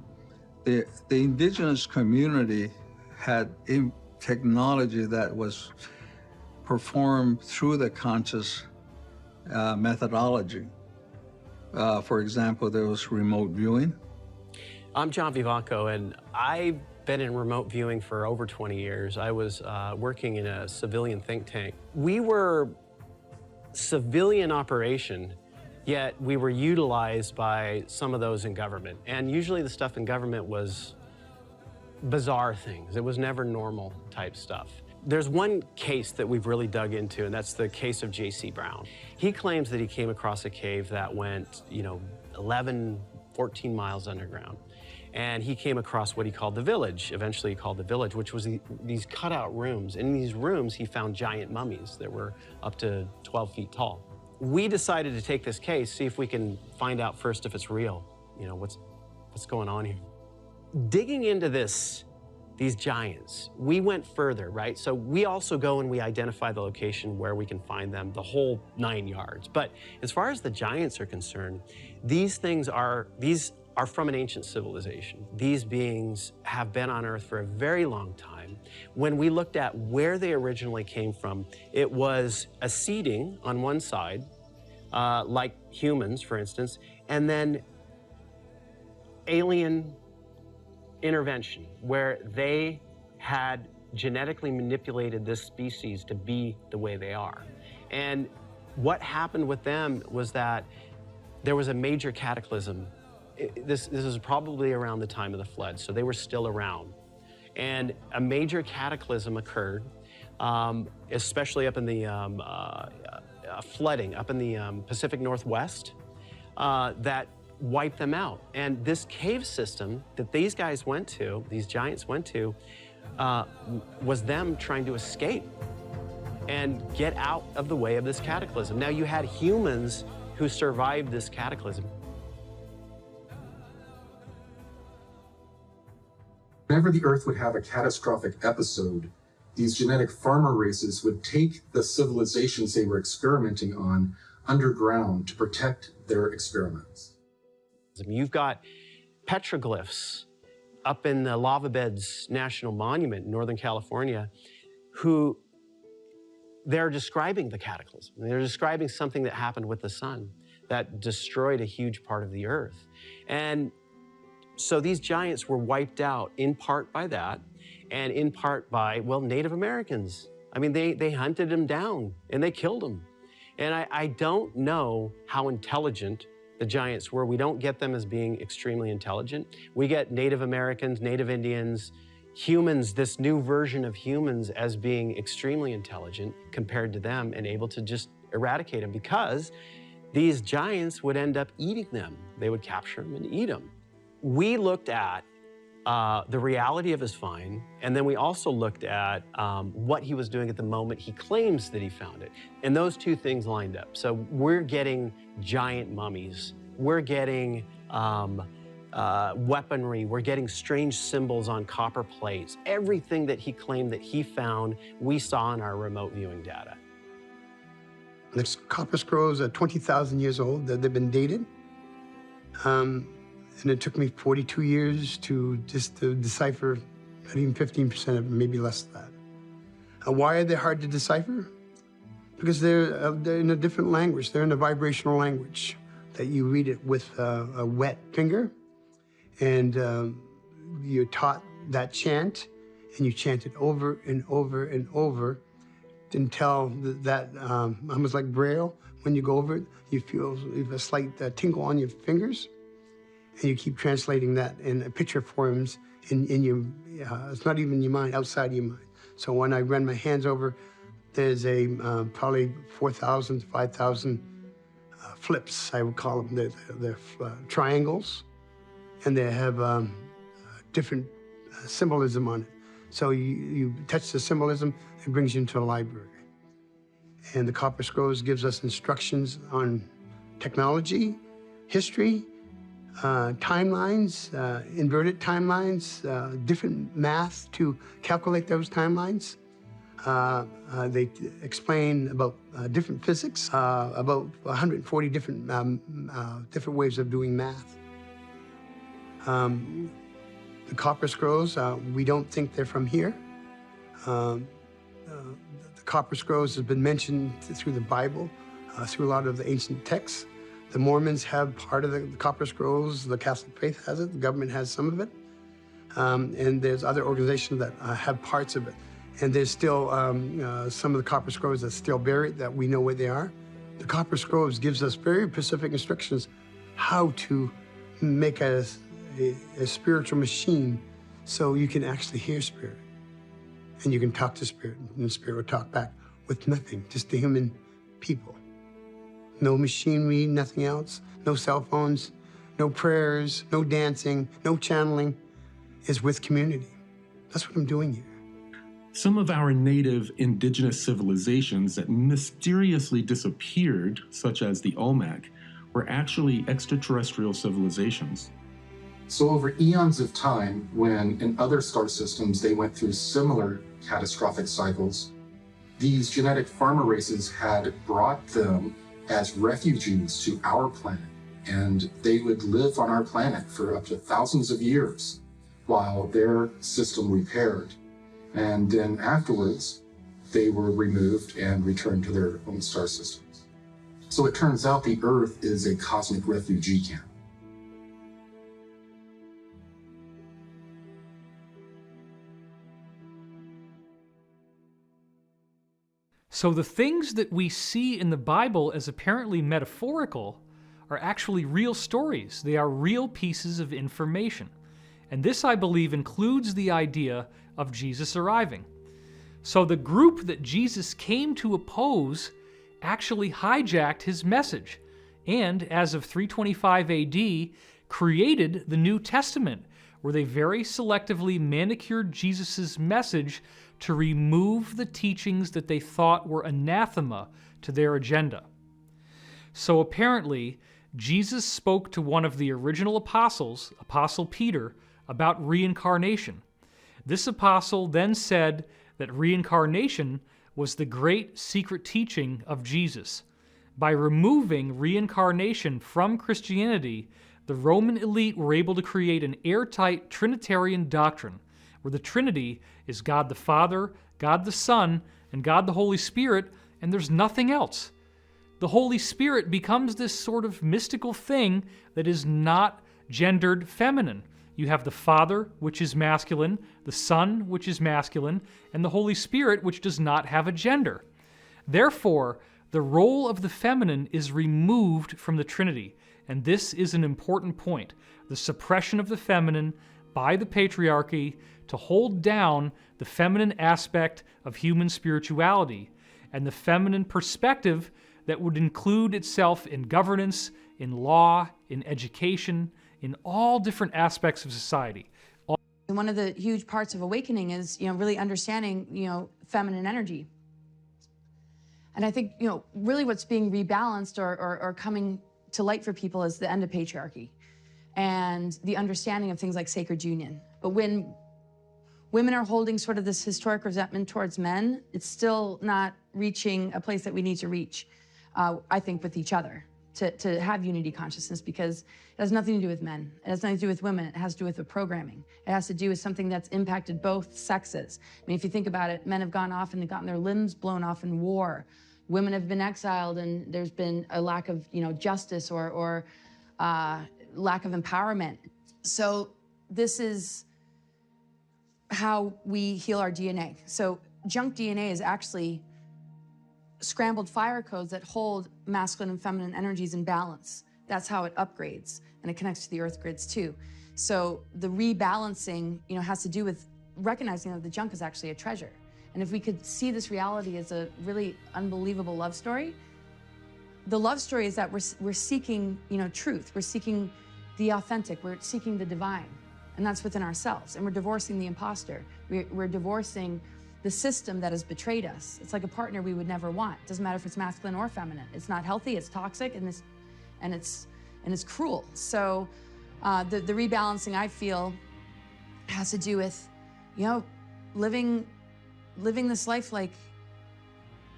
The indigenous community had technology that was performed through the conscious methodology. For example, there was remote viewing. I'm John Vivanco, and I've been in remote viewing for over 20 years. I was working in a civilian think tank. We were civilian operation, yet we were utilized by some of those in government. And usually the stuff in government was bizarre things. It was never normal type stuff. There's one case that we've really dug into, and that's the case of J.C. Brown. He claims that he came across a cave that went, 11, 14 miles underground. And he came across what he called the village, eventually he called the village, which was these cutout rooms. In these rooms, he found giant mummies that were up to 12 feet tall. We decided to take this case, see if we can find out first if it's real. What's going on here? Digging into these giants, we went further, right? So we also go and we identify the location where we can find them, the whole 9 yards. But as far as the giants are concerned, these are from an ancient civilization. These beings have been on Earth for a very long time. When we looked at where they originally came from, it was a seeding on one side, like humans, for instance, and then alien intervention, where they had genetically manipulated this species to be the way they are. And what happened with them was that there was a major cataclysm. This is probably around the time of the flood, so they were still around. And a major cataclysm occurred, especially up in the flooding, up in the Pacific Northwest, that wiped them out. And this cave system that these guys went to, these giants went to, was them trying to escape. and get out of the way of this cataclysm. Now, you had humans who survived this cataclysm. Whenever the Earth would have a catastrophic episode, these genetic farmer races would take the civilizations they were experimenting on underground to protect their experiments. You've got petroglyphs up in the Lava Beds National Monument in Northern California who they're describing the cataclysm. They're describing something that happened with the sun that destroyed a huge part of the Earth. And so these giants were wiped out in part by that and in part by, well, Native Americans. I mean, they hunted them down and they killed them. And I don't know how intelligent the giants were. We don't get them as being extremely intelligent. We get Native Americans, Native Indians, humans, this new version of humans as being extremely intelligent compared to them and able to just eradicate them because these giants would end up eating them. They would capture them and eat them. We looked at the reality of his find, and then we also looked at what he was doing at the moment he claims that he found it. And those two things lined up. So we're getting giant mummies. We're getting weaponry. We're getting strange symbols on copper plates. Everything that he claimed that he found, we saw in our remote viewing data. There's copper scrolls are 20,000 years old. They've been dated. And it took me 42 years to decipher not even 15% of it, maybe less than that. Why are they hard to decipher? Because they're in a different language. They're in a vibrational language that you read it with a wet finger, and you're taught that chant, and you chant it over and over and over until that almost like Braille. When you go over it, you feel a slight tingle on your fingers. And you keep translating that, and a picture forms in your, it's not even your mind, outside your mind. So when I run my hands over, there's a probably 4,000 to 5,000 flips, I would call them. They're triangles, and they have different symbolism on it. So you touch the symbolism, it brings you into a library. And the Copper Scrolls gives us instructions on technology, history, timelines, inverted timelines, different math to calculate those timelines. They explain about different physics, about 140 different ways of doing math. The Copper Scrolls, we don't think they're from here. The Copper Scrolls has been mentioned through the Bible, through a lot of the ancient texts. The Mormons have part of the Copper Scrolls. The Catholic faith has it. The government has some of it. And there's other organizations that have parts of it. And there's still some of the Copper Scrolls that's still buried that we know where they are. The Copper Scrolls gives us very specific instructions how to make a spiritual machine so you can actually hear spirit. And you can talk to spirit, and the spirit will talk back with nothing, just the human people. No machinery, nothing else, no cell phones, no prayers, no dancing, no channeling. It's with community. That's what I'm doing here. Some of our native indigenous civilizations that mysteriously disappeared, such as the Olmec, were actually extraterrestrial civilizations. So over eons of time, when in other star systems they went through similar catastrophic cycles, these genetic farmer races had brought them as refugees to our planet, and they would live on our planet for up to thousands of years while their system repaired. And then afterwards, they were removed and returned to their own star systems. So it turns out the Earth is a cosmic refugee camp. So the things that we see in the Bible as apparently metaphorical are actually real stories. They are real pieces of information. And this, I believe, includes the idea of Jesus arriving. So the group that Jesus came to oppose actually hijacked his message, and as of 325 AD, created the New Testament, where they very selectively manicured Jesus' message to remove the teachings that they thought were anathema to their agenda. So apparently, Jesus spoke to one of the original apostles, Apostle Peter, about reincarnation. This apostle then said that reincarnation was the great secret teaching of Jesus. By removing reincarnation from Christianity, the Roman elite were able to create an airtight Trinitarian doctrine, where the Trinity is God the Father, God the Son, and God the Holy Spirit, and there's nothing else. The Holy Spirit becomes this sort of mystical thing that is not gendered feminine. You have the Father, which is masculine, the Son, which is masculine, and the Holy Spirit, which does not have a gender. Therefore, the role of the feminine is removed from the Trinity, and this is an important point. The suppression of the feminine by the patriarchy to hold down the feminine aspect of human spirituality, and the feminine perspective that would include itself in governance, in law, in education, in all different aspects of society. And one of the huge parts of awakening is, really understanding, feminine energy. And I think, really what's being rebalanced or coming to light for people is the end of patriarchy and the understanding of things like sacred union. But when women are holding sort of this historic resentment towards men, it's still not reaching a place that we need to reach, I think, with each other. To have unity consciousness, because it has nothing to do with men. It has nothing to do with women. It has to do with the programming. It has to do with something that's impacted both sexes. I mean, if you think about it, men have gone off and gotten their limbs blown off in war. Women have been exiled, and there's been a lack of, justice or lack of empowerment. So this is how we heal our DNA. So junk DNA is actually scrambled fire codes that hold masculine and feminine energies in balance. That's how it upgrades, and it connects to the earth grids too. So the rebalancing, has to do with recognizing that the junk is actually a treasure. And if we could see this reality as a really unbelievable love story, the love story is that we're seeking, truth. We're seeking the authentic. We're seeking the divine, and that's within ourselves. And we're divorcing the imposter. We're divorcing the system that has betrayed us. It's like a partner we would never want. It doesn't matter if it's masculine or feminine. It's not healthy, it's toxic, and it's cruel. So the rebalancing, I feel, has to do with, living this life like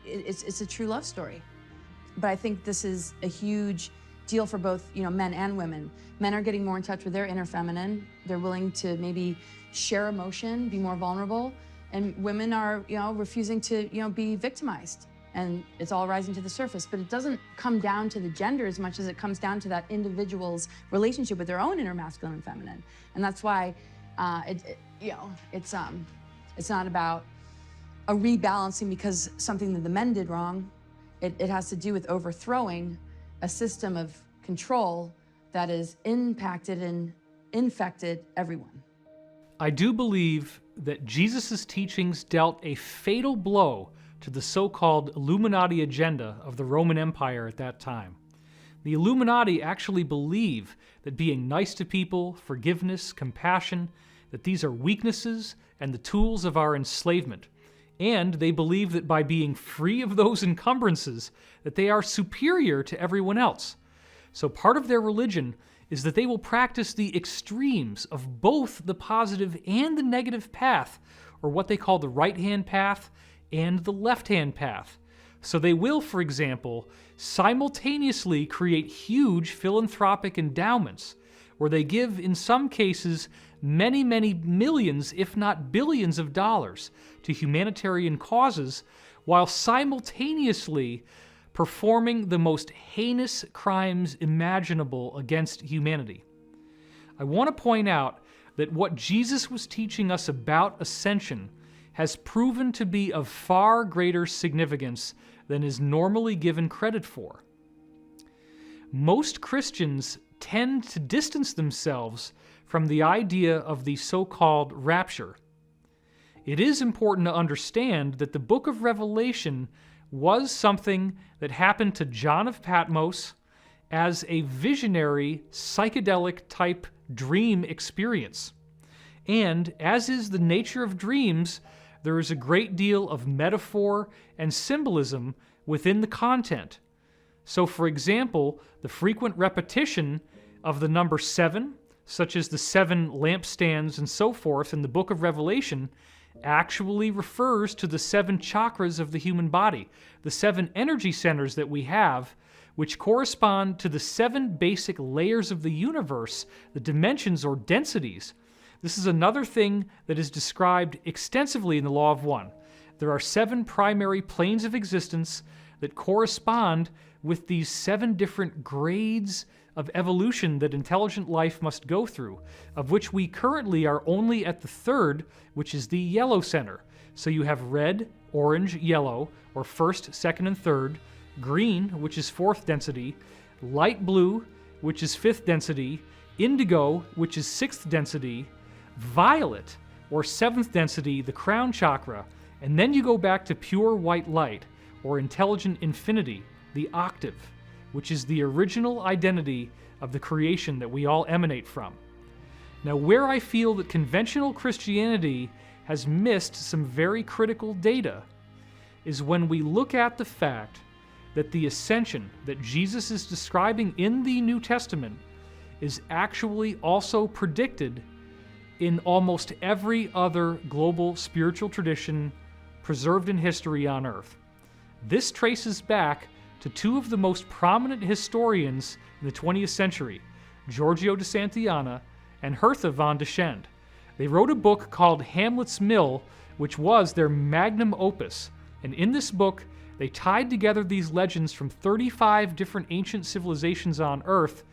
it's a true love story. But I think this is a huge deal for both, men and women. Men are getting more in touch with their inner feminine. They're willing to maybe share emotion, be more vulnerable. And women are, refusing to, be victimized. And it's all rising to the surface. But it doesn't come down to the gender as much as it comes down to that individual's relationship with their own inner masculine and feminine. And that's why it's not about a rebalancing because something that the men did wrong. It has to do with overthrowing a system of control that has impacted and infected everyone. I do believe that Jesus' teachings dealt a fatal blow to the so-called Illuminati agenda of the Roman Empire at that time. The Illuminati actually believe that being nice to people, forgiveness, compassion, that these are weaknesses and the tools of our enslavement. And they believe that by being free of those encumbrances, that they are superior to everyone else. So part of their religion is that they will practice the extremes of both the positive and the negative path, or what they call the right-hand path and the left-hand path. So they will, for example, simultaneously create huge philanthropic endowments, where they give, in some cases, many, many millions, if not billions of dollars to humanitarian causes, while simultaneously performing the most heinous crimes imaginable against humanity. I want to point out that what Jesus was teaching us about ascension has proven to be of far greater significance than is normally given credit for. Most Christians tend to distance themselves from the idea of the so-called rapture. It is important to understand that the book of Revelation was something that happened to John of Patmos as a visionary, psychedelic-type dream experience. And, as is the nature of dreams, there is a great deal of metaphor and symbolism within the content. So, for example, the frequent repetition of the number 7, such as the 7 lampstands and so forth in the book of Revelation, actually refers to the 7 chakras of the human body, the 7 energy centers that we have, which correspond to the 7 basic layers of the universe, the dimensions or densities. This is another thing that is described extensively in the Law of One. There are 7 primary planes of existence that correspond with these 7 different grades of evolution that intelligent life must go through, of which we currently are only at the 3rd, which is the yellow center. So you have red, orange, yellow, or 1st, 2nd, and 3rd, green, which is 4th density, light blue, which is 5th density, indigo, which is 6th density, violet, or 7th density, the crown chakra, and then you go back to pure white light, or intelligent infinity, the octave, which is the original identity of the creation that we all emanate from. Now, where I feel that conventional Christianity has missed some very critical data is when we look at the fact that the ascension that Jesus is describing in the New Testament is actually also predicted in almost every other global spiritual tradition preserved in history on Earth. This traces back to 2 of the most prominent historians in the 20th century, Giorgio de Santillana and Hertha von Deschend. They wrote a book called Hamlet's Mill, which was their magnum opus, and in this book, they tied together these legends from 35 different ancient civilizations on Earth,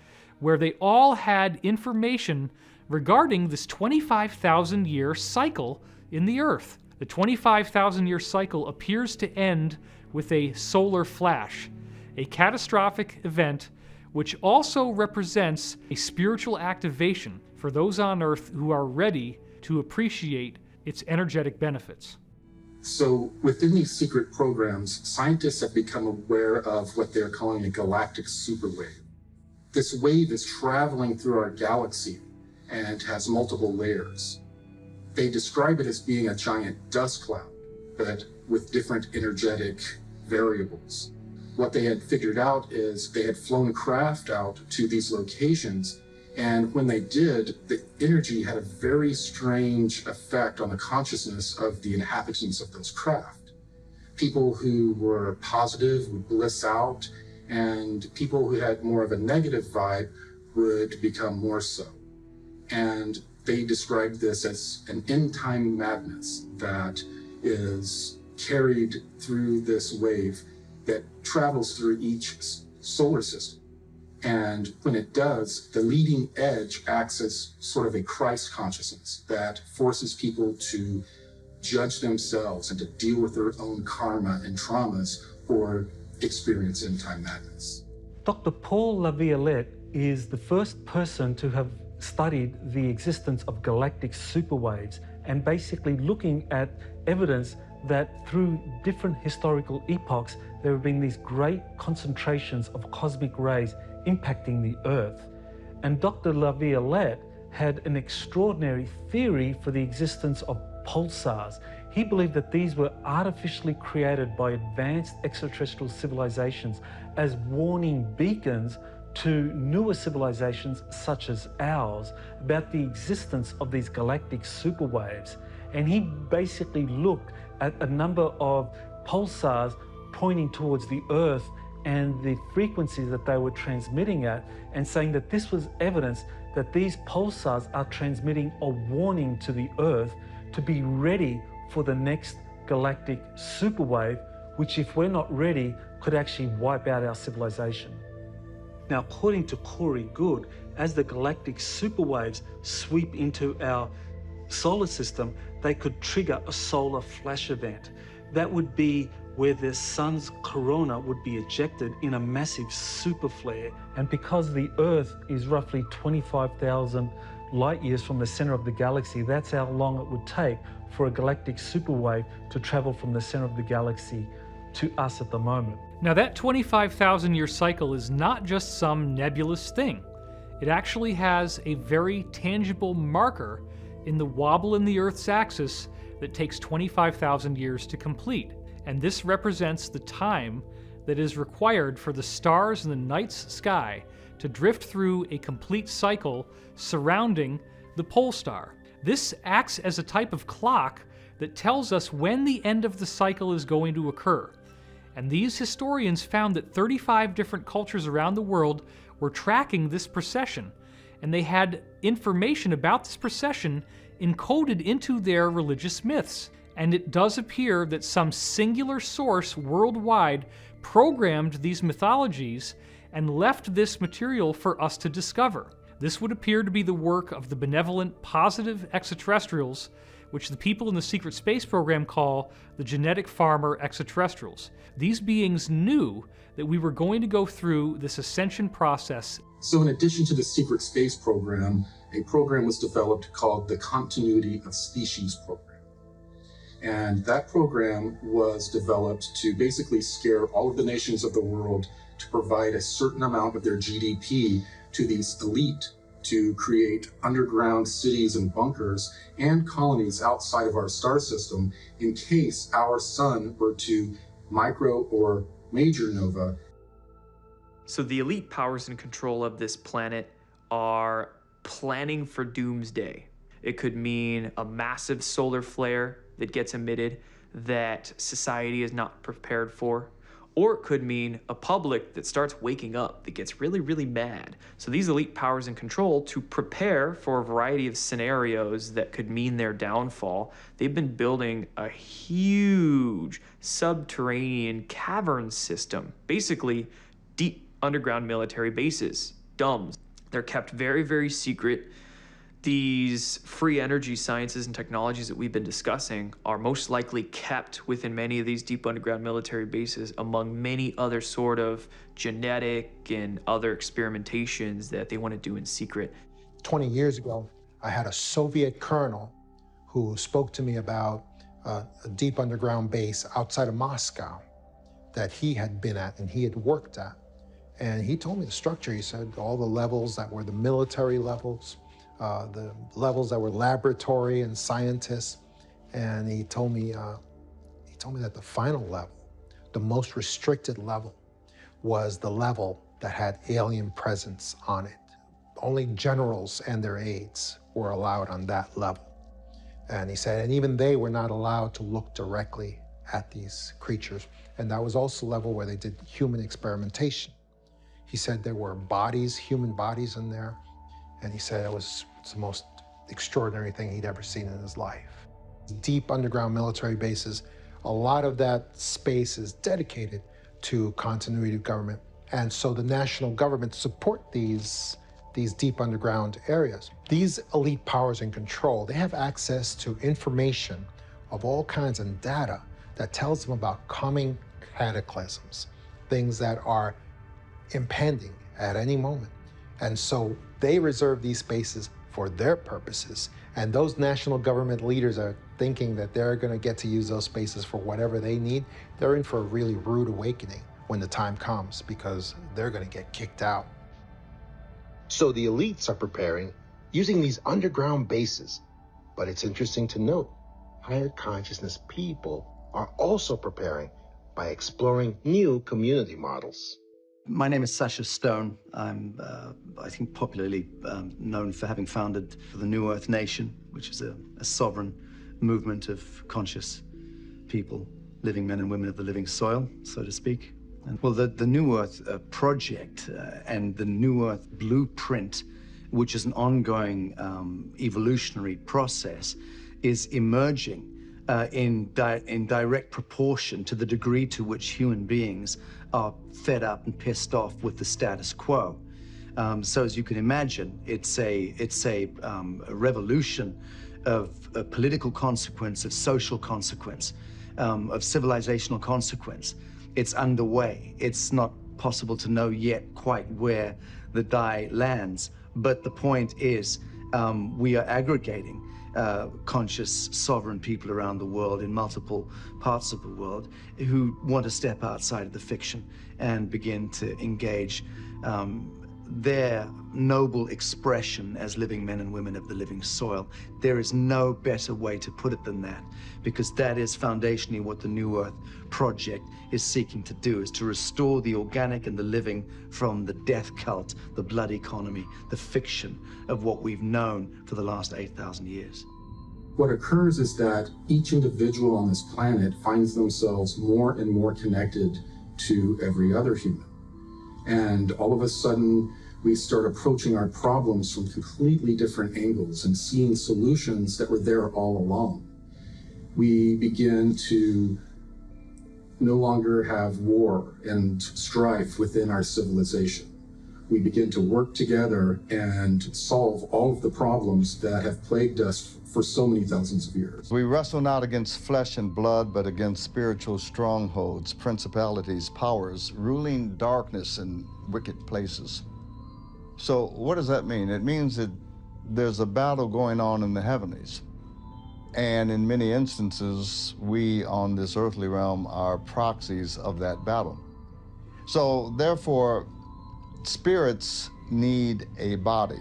where they all had information regarding this 25,000-year cycle in the Earth. The 25,000-year cycle appears to end with a solar flash, a catastrophic event which also represents a spiritual activation for those on Earth who are ready to appreciate its energetic benefits. So within these secret programs, scientists have become aware of what they're calling a galactic superwave. This wave is traveling through our galaxy and has multiple layers. They describe it as being a giant dust cloud, but with different energetic variables. What they had figured out is they had flown craft out to these locations, and when they did, the energy had a very strange effect on the consciousness of the inhabitants of those craft. People who were positive would bliss out, and people who had more of a negative vibe would become more so. And they described this as an end-time madness that is carried through this wave that travels through each solar system. And when it does, the leading edge acts as sort of a Christ consciousness that forces people to judge themselves and to deal with their own karma and traumas or experience end-time madness. Dr. Paul Laviolette is the first person to have studied the existence of galactic superwaves and basically looking at evidence that through different historical epochs there have been these great concentrations of cosmic rays impacting the Earth. And Dr. Laviolette had an extraordinary theory for the existence of pulsars. He believed that these were artificially created by advanced extraterrestrial civilizations as warning beacons to newer civilizations such as ours about the existence of these galactic superwaves. And he basically looked at a number of pulsars pointing towards the Earth and the frequencies that they were transmitting at, and saying that this was evidence that these pulsars are transmitting a warning to the Earth to be ready for the next galactic superwave, which, if we're not ready, could actually wipe out our civilization. Now, according to Corey Goode, as the galactic superwaves sweep into our solar system, they could trigger a solar flash event. That would be where the sun's corona would be ejected in a massive super flare. And because the Earth is roughly 25,000 light years from the center of the galaxy, that's how long it would take for a galactic superwave to travel from the center of the galaxy to us at the moment. Now, that 25,000-year cycle is not just some nebulous thing. It actually has a very tangible marker in the wobble in the Earth's axis that takes 25,000 years to complete, and this represents the time that is required for the stars in the night's sky to drift through a complete cycle surrounding the pole star. This acts as a type of clock that tells us when the end of the cycle is going to occur. And these historians found that 35 different cultures around the world were tracking this precession, and they had information about this precession encoded into their religious myths. And it does appear that some singular source worldwide programmed these mythologies and left this material for us to discover. This would appear to be the work of the benevolent, positive extraterrestrials, which the people in the secret space program call the genetic farmer extraterrestrials. These beings knew that we were going to go through this ascension process. So in addition to the secret space program, a program was developed called the Continuity of Species program. And that program was developed to basically scare all of the nations of the world to provide a certain amount of their GDP to these elite to create underground cities and bunkers and colonies outside of our star system in case our sun were to micro or major nova. So the elite powers in control of this planet are planning for doomsday. It could mean a massive solar flare that gets emitted that society is not prepared for. Or it could mean a public that starts waking up, that gets really, really mad. So these elite powers in control, to prepare for a variety of scenarios that could mean their downfall, they've been building a huge subterranean cavern system, basically deep underground military bases, DUMBs. They're kept very, very secret. These free energy sciences and technologies that we've been discussing are most likely kept within many of these deep underground military bases, among many other sort of genetic and other experimentations that they want to do in secret. 20 years ago, I had a Soviet colonel who spoke to me about a deep underground base outside of Moscow that he had been at and he had worked at. And he told me the structure. He said all the levels that were the military levels, the levels that were laboratory and scientists, and he told me that the final level, the most restricted level, was the level that had alien presence on it. Only generals and their aides were allowed on that level. And he said, and even they were not allowed to look directly at these creatures. And that was also the level where they did human experimentation. He said there were bodies, human bodies in there, and he said it's the most extraordinary thing he'd ever seen in his life. Deep underground military bases, a lot of that space is dedicated to continuity of government, and so the national government support these deep underground areas. These elite powers in control, they have access to information of all kinds and data that tells them about coming cataclysms, things that are impending at any moment. And so they reserve these spaces for their purposes. And those national government leaders are thinking that they're going to get to use those spaces for whatever they need. They're in for a really rude awakening when the time comes, because they're going to get kicked out. So the elites are preparing using these underground bases. But it's interesting to note, higher consciousness people are also preparing by exploring new community models. My name is Sasha Stone. I'm, I think, popularly known for having founded the New Earth Nation, which is a sovereign movement of conscious people, living men and women of the living soil, so to speak. And, well, the New Earth Project and the New Earth Blueprint, which is an ongoing evolutionary process, is emerging in direct proportion to the degree to which human beings are fed up and pissed off with the status quo. So as you can imagine, it's a revolution of political consequence, of social consequence, of civilizational consequence. It's underway. It's not possible to know yet quite where the die lands, but the point is we are aggregating conscious, sovereign people around the world in multiple parts of the world who want to step outside of the fiction and begin to engage their noble expression as living men and women of the living soil. There is no better way to put it than that, because that is foundationally what the New Earth Project is seeking to do, is to restore the organic and the living from the death cult, the blood economy, the fiction of what we've known for the last 8,000 years. What occurs is that each individual on this planet finds themselves more and more connected to every other human. And all of a sudden, we start approaching our problems from completely different angles and seeing solutions that were there all along. We begin to no longer have war and strife within our civilization. We begin to work together and solve all of the problems that have plagued us for so many thousands of years. We wrestle not against flesh and blood, but against spiritual strongholds, principalities, powers, ruling darkness in wicked places. So what does that mean? It means that there's a battle going on in the heavenlies. And in many instances, we on this earthly realm are proxies of that battle. So therefore, spirits need a body.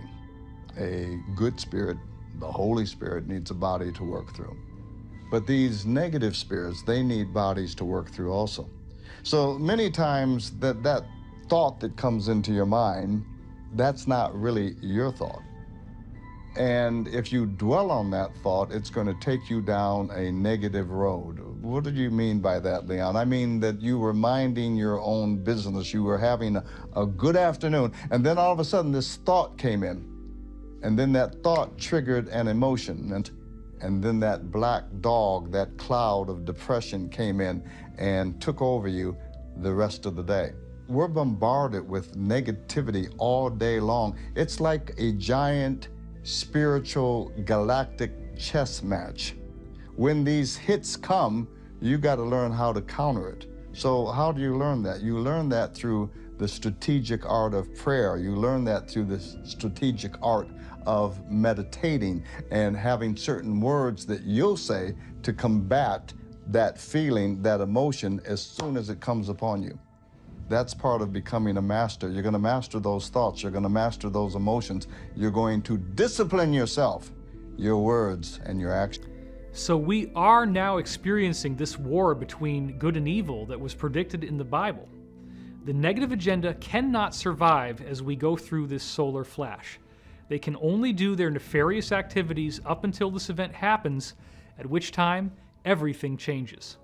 A good spirit, the Holy Spirit, needs a body to work through. But these negative spirits, they need bodies to work through also. So many times that thought that comes into your mind, that's not really your thought. And if you dwell on that thought, it's going to take you down a negative road. What do you mean by that, Leon? I mean that you were minding your own business. You were having a good afternoon, and then all of a sudden this thought came in. And then that thought triggered an emotion, and then that black dog, that cloud of depression came in and took over you the rest of the day. We're bombarded with negativity all day long. It's like a giant spiritual galactic chess match. When these hits come, you got to learn how to counter it. So how do you learn that? You learn that through the strategic art of prayer. You learn that through the strategic art of meditating and having certain words that you'll say to combat that feeling, that emotion, as soon as it comes upon you. That's part of becoming a master. You're going to master those thoughts. You're going to master those emotions. You're going to discipline yourself, your words and your actions. So we are now experiencing this war between good and evil that was predicted in the Bible. The negative agenda cannot survive as we go through this solar flash. They can only do their nefarious activities up until this event happens, at which time everything changes.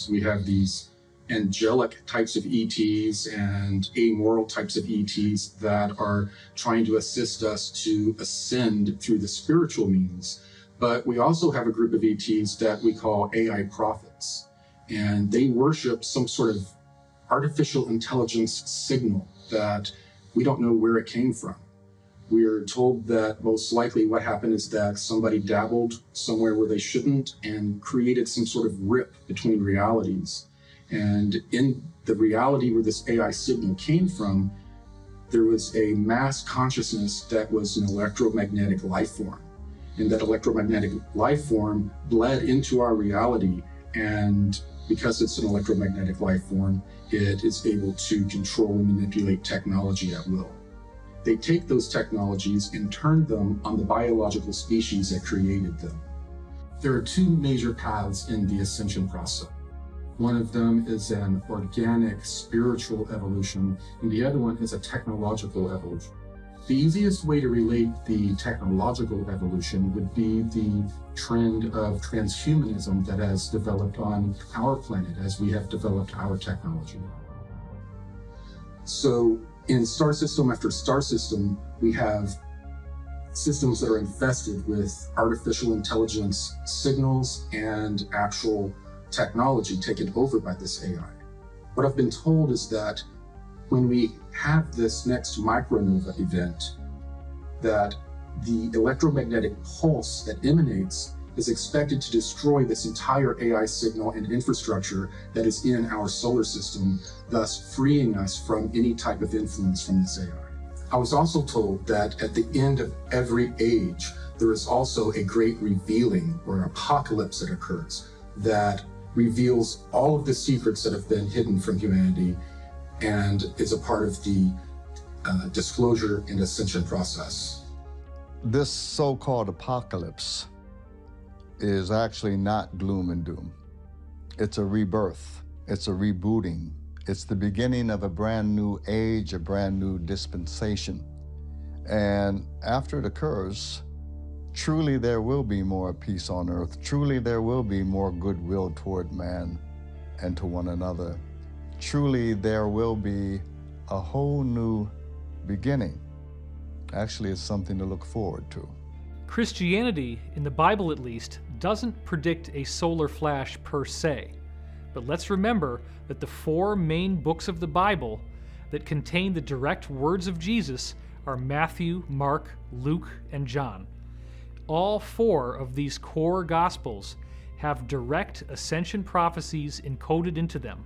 We have these angelic types of ETs and amoral types of ETs that are trying to assist us to ascend through the spiritual means. But we also have a group of ETs that we call AI prophets, and they worship some sort of artificial intelligence signal that we don't know where it came from. We are told that most likely what happened is that somebody dabbled somewhere where they shouldn't and created some sort of rip between realities. And in the reality where this AI signal came from, there was a mass consciousness that was an electromagnetic life form. And that electromagnetic life form bled into our reality. And because it's an electromagnetic life form, it is able to control and manipulate technology at will. They take those technologies and turn them on the biological species that created them. There are two major paths in the ascension process. One of them is an organic spiritual evolution, and the other one is a technological evolution. The easiest way to relate the technological evolution would be the trend of transhumanism that has developed on our planet as we have developed our technology. So in star system after star system, we have systems that are infested with artificial intelligence signals and actual technology taken over by this AI. What I've been told is that when we have this next micronova event, that the electromagnetic pulse that emanates is expected to destroy this entire AI signal and infrastructure that is in our solar system, thus freeing us from any type of influence from this AI. I was also told that at the end of every age, there is also a great revealing or apocalypse that occurs that reveals all of the secrets that have been hidden from humanity and is a part of the disclosure and ascension process. This so-called apocalypse is actually not gloom and doom. It's a rebirth. It's a rebooting. It's the beginning of a brand new age, a brand new dispensation. And after it occurs, truly there will be more peace on earth. Truly there will be more goodwill toward man and to one another. Truly there will be a whole new beginning. Actually, it's something to look forward to. Christianity, in the Bible at least, doesn't predict a solar flash per se. But let's remember that the 4 main books of the Bible that contain the direct words of Jesus are Matthew, Mark, Luke, and John. All 4 of these core Gospels have direct ascension prophecies encoded into them.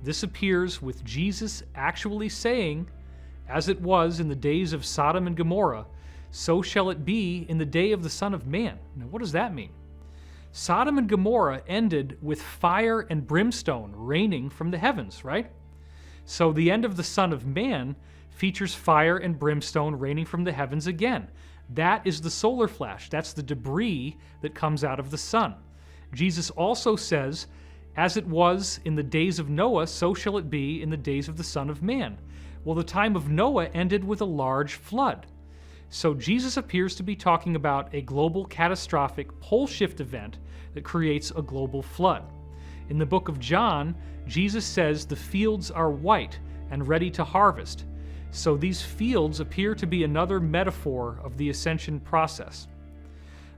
This appears with Jesus actually saying, "As it was in the days of Sodom and Gomorrah, so shall it be in the day of the Son of Man." Now, what does that mean? Sodom and Gomorrah ended with fire and brimstone raining from the heavens, right? So the end of the Son of Man features fire and brimstone raining from the heavens again. That is the solar flash. That's the debris that comes out of the sun. Jesus also says, "As it was in the days of Noah, so shall it be in the days of the Son of Man." Well, the time of Noah ended with a large flood. So Jesus appears to be talking about a global catastrophic pole shift event that creates a global flood. In the book of John, Jesus says the fields are white and ready to harvest. So these fields appear to be another metaphor of the ascension process.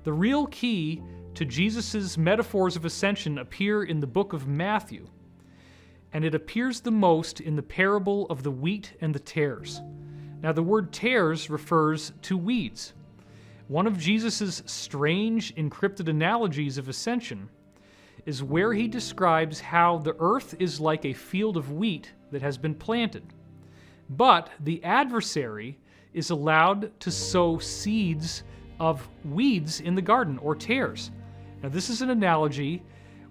The real key to Jesus' metaphors of ascension appear in the book of Matthew, and it appears the most in the parable of the wheat and the tares. Now, the word tares refers to weeds. One of Jesus' strange encrypted analogies of ascension is where he describes how the earth is like a field of wheat that has been planted. But the adversary is allowed to sow seeds of weeds in the garden, or tares. Now, this is an analogy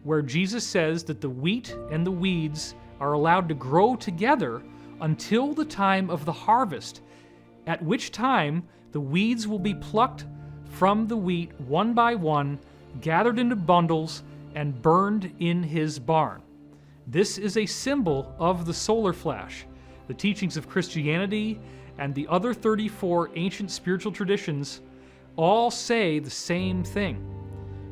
where Jesus says that the wheat and the weeds are allowed to grow together until the time of the harvest, at which time the weeds will be plucked from the wheat one by one, gathered into bundles, and burned in his barn. This is a symbol of the solar flash. The teachings of Christianity and the other 34 ancient spiritual traditions all say the same thing.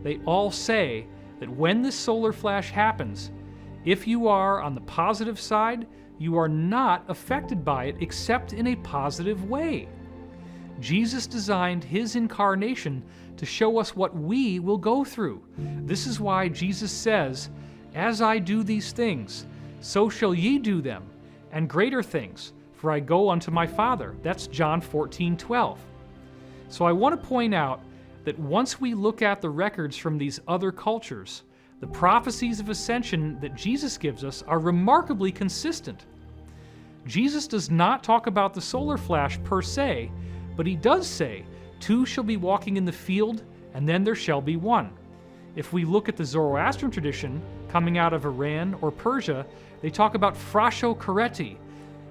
They all say that when this solar flash happens, if you are on the positive side, you are not affected by it except in a positive way. Jesus designed his incarnation to show us what we will go through. This is why Jesus says, "As I do these things, so shall ye do them, and greater things, for I go unto my Father." That's John 14:12. So I want to point out that once we look at the records from these other cultures, the prophecies of ascension that Jesus gives us are remarkably consistent. Jesus does not talk about the solar flash per se, but he does say, "Two shall be walking in the field, and then there shall be one." If we look at the Zoroastrian tradition coming out of Iran or Persia, they talk about frasho kareti.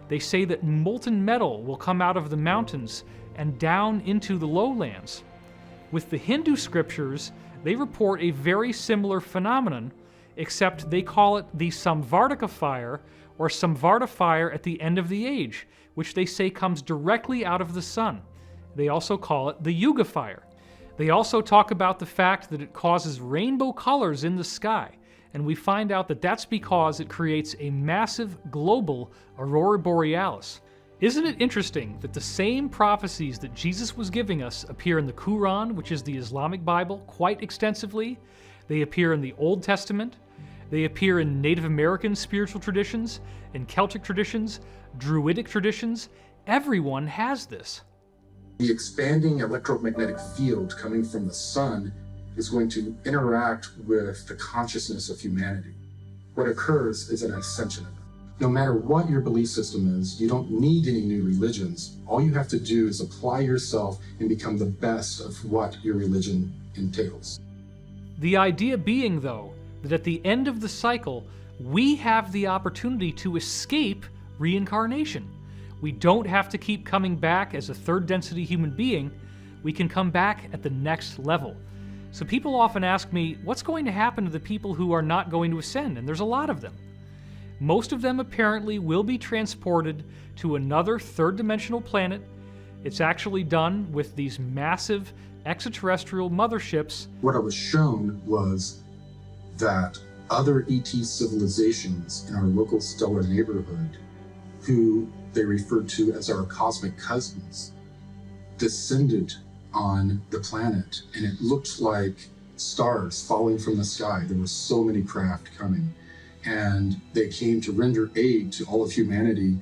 They say that molten metal will come out of the mountains and down into the lowlands. With the Hindu scriptures, they report a very similar phenomenon, except they call it the Samvartaka fire, or Samvarta fire at the end of the age, which they say comes directly out of the sun. They also call it the Yuga fire. They also talk about the fact that it causes rainbow colors in the sky, and we find out that that's because it creates a massive global aurora borealis. Isn't it interesting that the same prophecies that Jesus was giving us appear in the Quran, which is the Islamic Bible, quite extensively? They appear in the Old Testament. They appear in Native American spiritual traditions, in Celtic traditions, Druidic traditions. Everyone has this. The expanding electromagnetic field coming from the sun is going to interact with the consciousness of humanity. What occurs is an ascension event. No matter what your belief system is, you don't need any new religions. All you have to do is apply yourself and become the best of what your religion entails. The idea being, though, that at the end of the cycle, we have the opportunity to escape reincarnation. We don't have to keep coming back as a third density human being. We can come back at the next level. So people often ask me, what's going to happen to the people who are not going to ascend? And there's a lot of them. Most of them apparently will be transported to another third dimensional planet. It's actually done with these massive extraterrestrial motherships. What I was shown was that other ET civilizations in our local stellar neighborhood, who they referred to as our cosmic cousins, descended on the planet, and it looked like stars falling from the sky. There were so many craft coming, and they came to render aid to all of humanity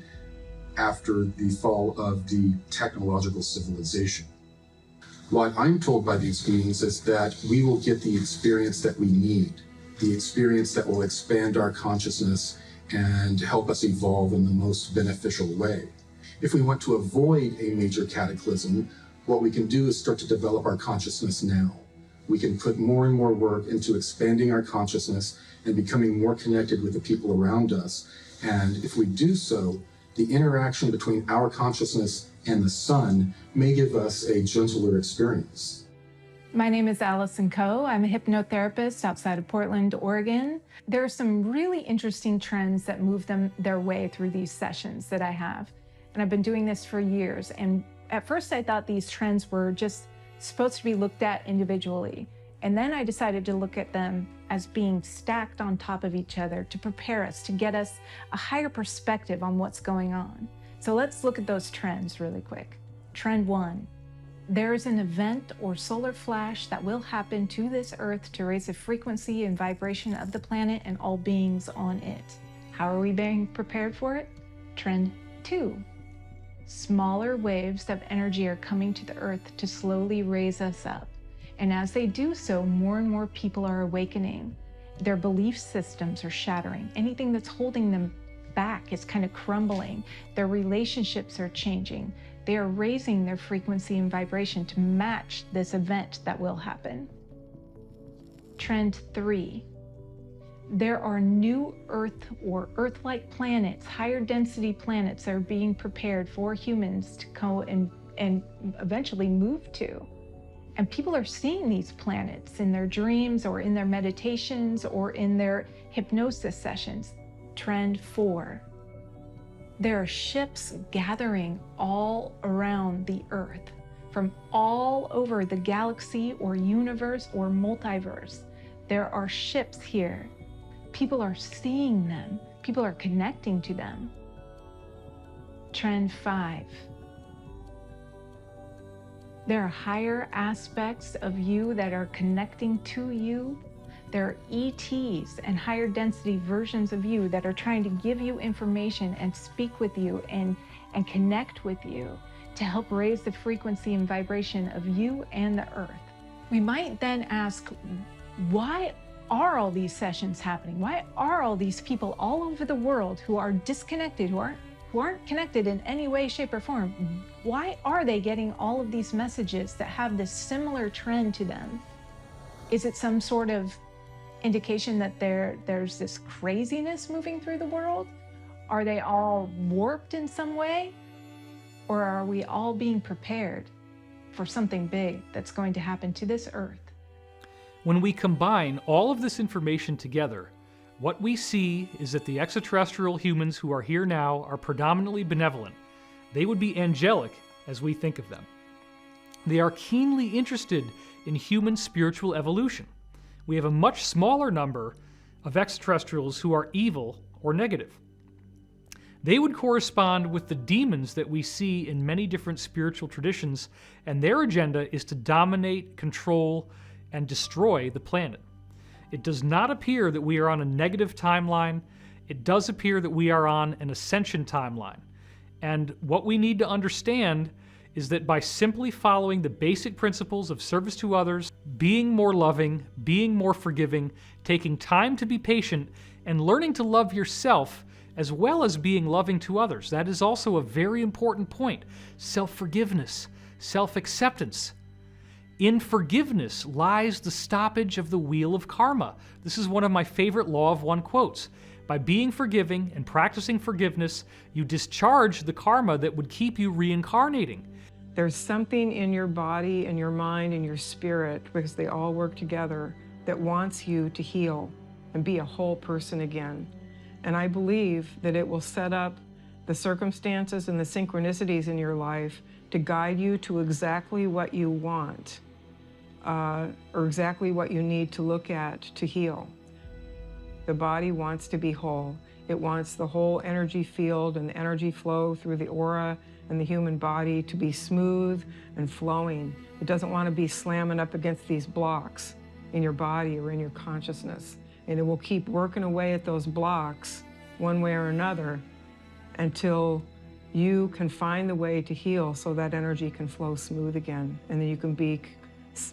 after the fall of the technological civilization. What I'm told by these beings is that we will get the experience that we need, the experience that will expand our consciousness and help us evolve in the most beneficial way. If we want to avoid a major cataclysm, what we can do is start to develop our consciousness now. We can put more and more work into expanding our consciousness and becoming more connected with the people around us. And if we do so, the interaction between our consciousness and the sun may give us a gentler experience. My name is Allison Coe. I'm a hypnotherapist outside of Portland, Oregon. There are some really interesting trends that move their way through these sessions that I have. And I've been doing this for years. And at first I thought these trends were just supposed to be looked at individually. And then I decided to look at them as being stacked on top of each other to prepare us, to get us a higher perspective on what's going on. So let's look at those trends really quick. Trend 1. There is an event or solar flash that will happen to this Earth to raise the frequency and vibration of the planet and all beings on it. How are we being prepared for it? Trend 2. Smaller waves of energy are coming to the Earth to slowly raise us up. And as they do so, more and more people are awakening. Their belief systems are shattering. Anything that's holding them back is kind of crumbling. Their relationships are changing. They are raising their frequency and vibration to match this event that will happen. Trend 3. There are new Earth or Earth-like planets, higher density planets that are being prepared for humans to go and eventually move to. And people are seeing these planets in their dreams or in their meditations or in their hypnosis sessions. Trend 4. There are ships gathering all around the Earth from all over the galaxy or universe or multiverse. There are ships here. People are seeing them. People are connecting to them. Trend 5. There are higher aspects of you that are connecting to you. There are ETs and higher density versions of you that are trying to give you information and speak with you and connect with you to help raise the frequency and vibration of you and the Earth. We might then ask, why are all these sessions happening? Why are all these people all over the world who are disconnected, who aren't connected in any way, shape, or form? Why are they getting all of these messages that have this similar trend to them? Is it some sort of indication that there's this craziness moving through the world? Are they all warped in some way? Or are we all being prepared for something big that's going to happen to this Earth? When we combine all of this information together, what we see is that the extraterrestrial humans who are here now are predominantly benevolent. They would be angelic as we think of them. They are keenly interested in human spiritual evolution. We have a much smaller number of extraterrestrials who are evil or negative. They would correspond with the demons that we see in many different spiritual traditions, and their agenda is to dominate, control, and destroy the planet. It does not appear that we are on a negative timeline. It does appear that we are on an ascension timeline. And what we need to understand is that by simply following the basic principles of service to others, being more loving, being more forgiving, taking time to be patient, and learning to love yourself as well as being loving to others. That is also a very important point. Self-forgiveness, self-acceptance. In forgiveness lies the stoppage of the wheel of karma. This is one of my favorite Law of One quotes. By being forgiving and practicing forgiveness, you discharge the karma that would keep you reincarnating. There's something in your body and your mind and your spirit, because they all work together, that wants you to heal and be a whole person again. And I believe that it will set up the circumstances and the synchronicities in your life to guide you to exactly what you want, or exactly what you need to look at to heal. The body wants to be whole. It wants the whole energy field and the energy flow through the aura and the human body to be smooth and flowing. It doesn't want to be slamming up against these blocks in your body or in your consciousness. And it will keep working away at those blocks one way or another until you can find the way to heal so that energy can flow smooth again, and then you can be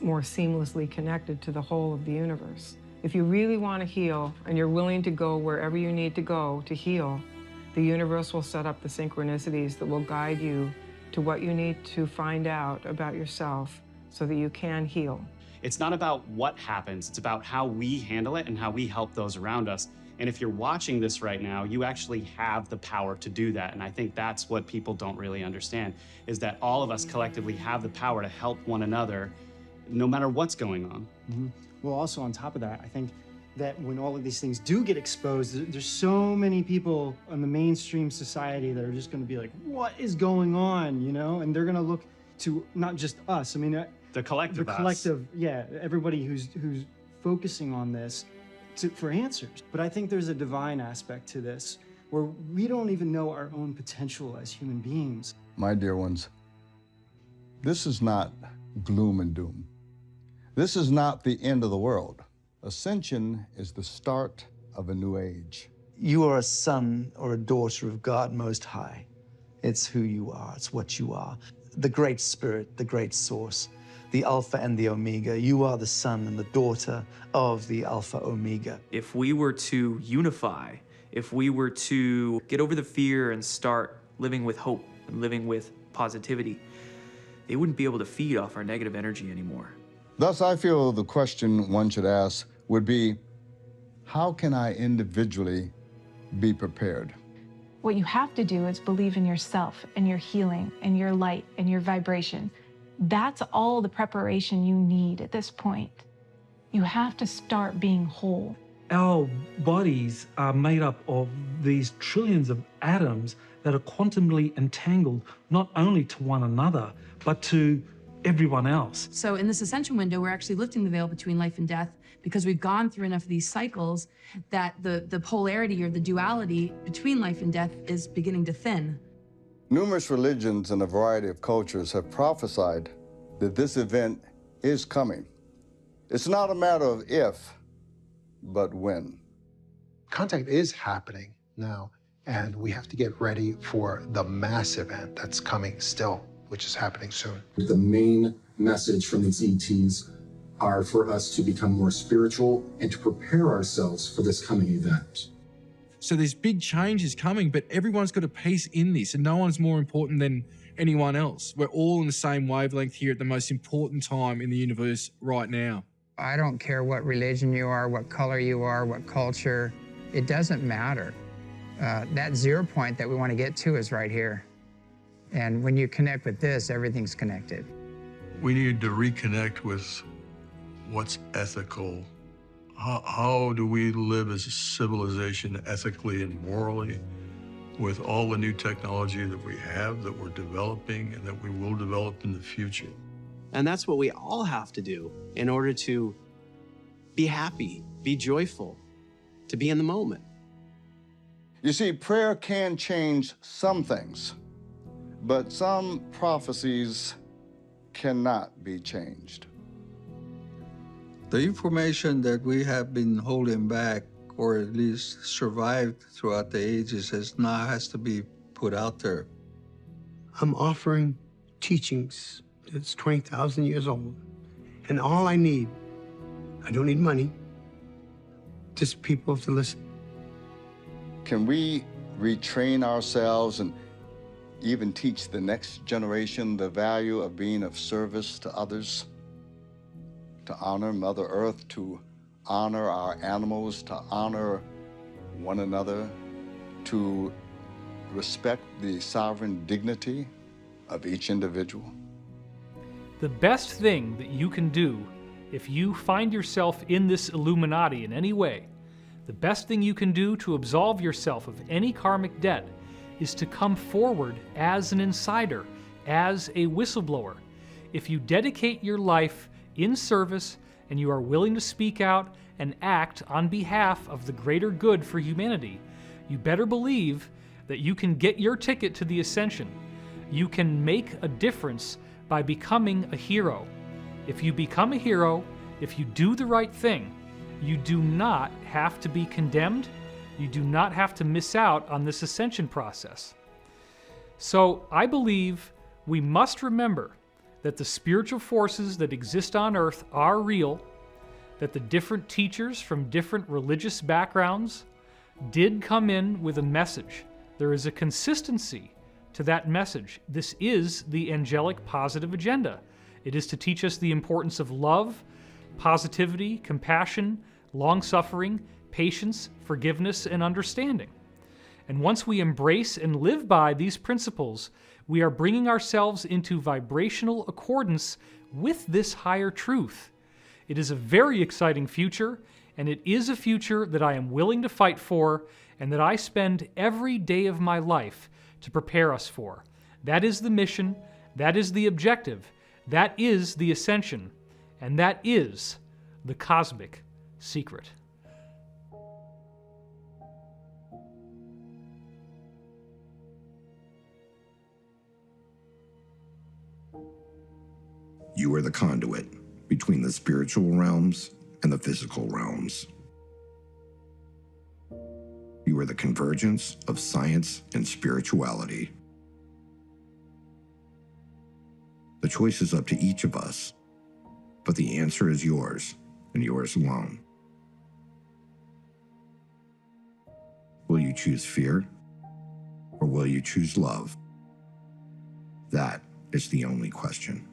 more seamlessly connected to the whole of the universe. If you really want to heal and you're willing to go wherever you need to go to heal, the universe will set up the synchronicities that will guide you to what you need to find out about yourself so that you can heal. It's not about what happens, it's about how we handle it and how we help those around us. And if you're watching this right now, you actually have the power to do that. And I think that's what people don't really understand, is that all of us collectively have the power to help one another no matter what's going on. Mm-hmm. Well, also on top of that, I think that when all of these things do get exposed, there's so many people in the mainstream society that are just going to be like, what is going on, you know? And they're going to look to not just us, I mean, the collective yeah, everybody who's focusing on this for answers. But I think there's a divine aspect to this where we don't even know our own potential as human beings. My dear ones, this is not gloom and doom. This is not the end of the world. Ascension is the start of a new age. You are a son or a daughter of God Most High. It's who you are, it's what you are. The Great Spirit, the Great Source, the Alpha and the Omega. You are the son and the daughter of the Alpha Omega. If we were to unify, if we were to get over the fear and start living with hope and living with positivity, they wouldn't be able to feed off our negative energy anymore. Thus, I feel the question one should ask would be, how can I individually be prepared? What you have to do is believe in yourself and your healing and your light and your vibration. That's all the preparation you need at this point. You have to start being whole. Our bodies are made up of these trillions of atoms that are quantumly entangled, not only to one another, but to everyone else. So in this ascension window, we're actually lifting the veil between life and death because we've gone through enough of these cycles that the polarity or the duality between life and death is beginning to thin. Numerous religions and a variety of cultures have prophesied that this event is coming. It's not a matter of if, but when. Contact is happening now, and we have to get ready for the mass event that's coming still, which is happening soon. The main message from these ETs are for us to become more spiritual and to prepare ourselves for this coming event. So there's big changes coming, but everyone's got a piece in this, and no one's more important than anyone else. We're all in the same wavelength here at the most important time in the universe right now. I don't care what religion you are, what color you are, what culture. It doesn't matter. That 0 point that we want to get to is right here. And when you connect with this, everything's connected. We need to reconnect with what's ethical. How do we live as a civilization ethically and morally with all the new technology that we have, that we're developing, and that we will develop in the future? And that's what we all have to do in order to be happy, be joyful, to be in the moment. You see, prayer can change some things, but some prophecies cannot be changed. The information that we have been holding back, or at least survived throughout the ages, has to be put out there. I'm offering teachings that's 20,000 years old. And all I don't need money, just people to listen. Can we retrain ourselves and even teach the next generation the value of being of service to others? To honor Mother Earth, to honor our animals, to honor one another, to respect the sovereign dignity of each individual? The best thing that you can do if you find yourself in this Illuminati in any way, the best thing you can do to absolve yourself of any karmic debt is to come forward as an insider, as a whistleblower. If you dedicate your life in service and you are willing to speak out and act on behalf of the greater good for humanity, you better believe that you can get your ticket to the ascension. You can make a difference by becoming a hero. If you become a hero, if you do the right thing, you do not have to be condemned. You do not have to miss out on this ascension process. So I believe we must remember that the spiritual forces that exist on earth are real, that the different teachers from different religious backgrounds did come in with a message. There is a consistency to that message. This is the angelic positive agenda. It is to teach us the importance of love, positivity, compassion, long-suffering, patience, forgiveness, and understanding. And once we embrace and live by these principles, we are bringing ourselves into vibrational accordance with this higher truth. It is a very exciting future, and it is a future that I am willing to fight for and that I spend every day of my life to prepare us for. That is the mission, that is the objective, that is the ascension, and that is the cosmic secret. You are the conduit between the spiritual realms and the physical realms. You are the convergence of science and spirituality. The choice is up to each of us, but the answer is yours and yours alone. Will you choose fear or will you choose love? That is the only question.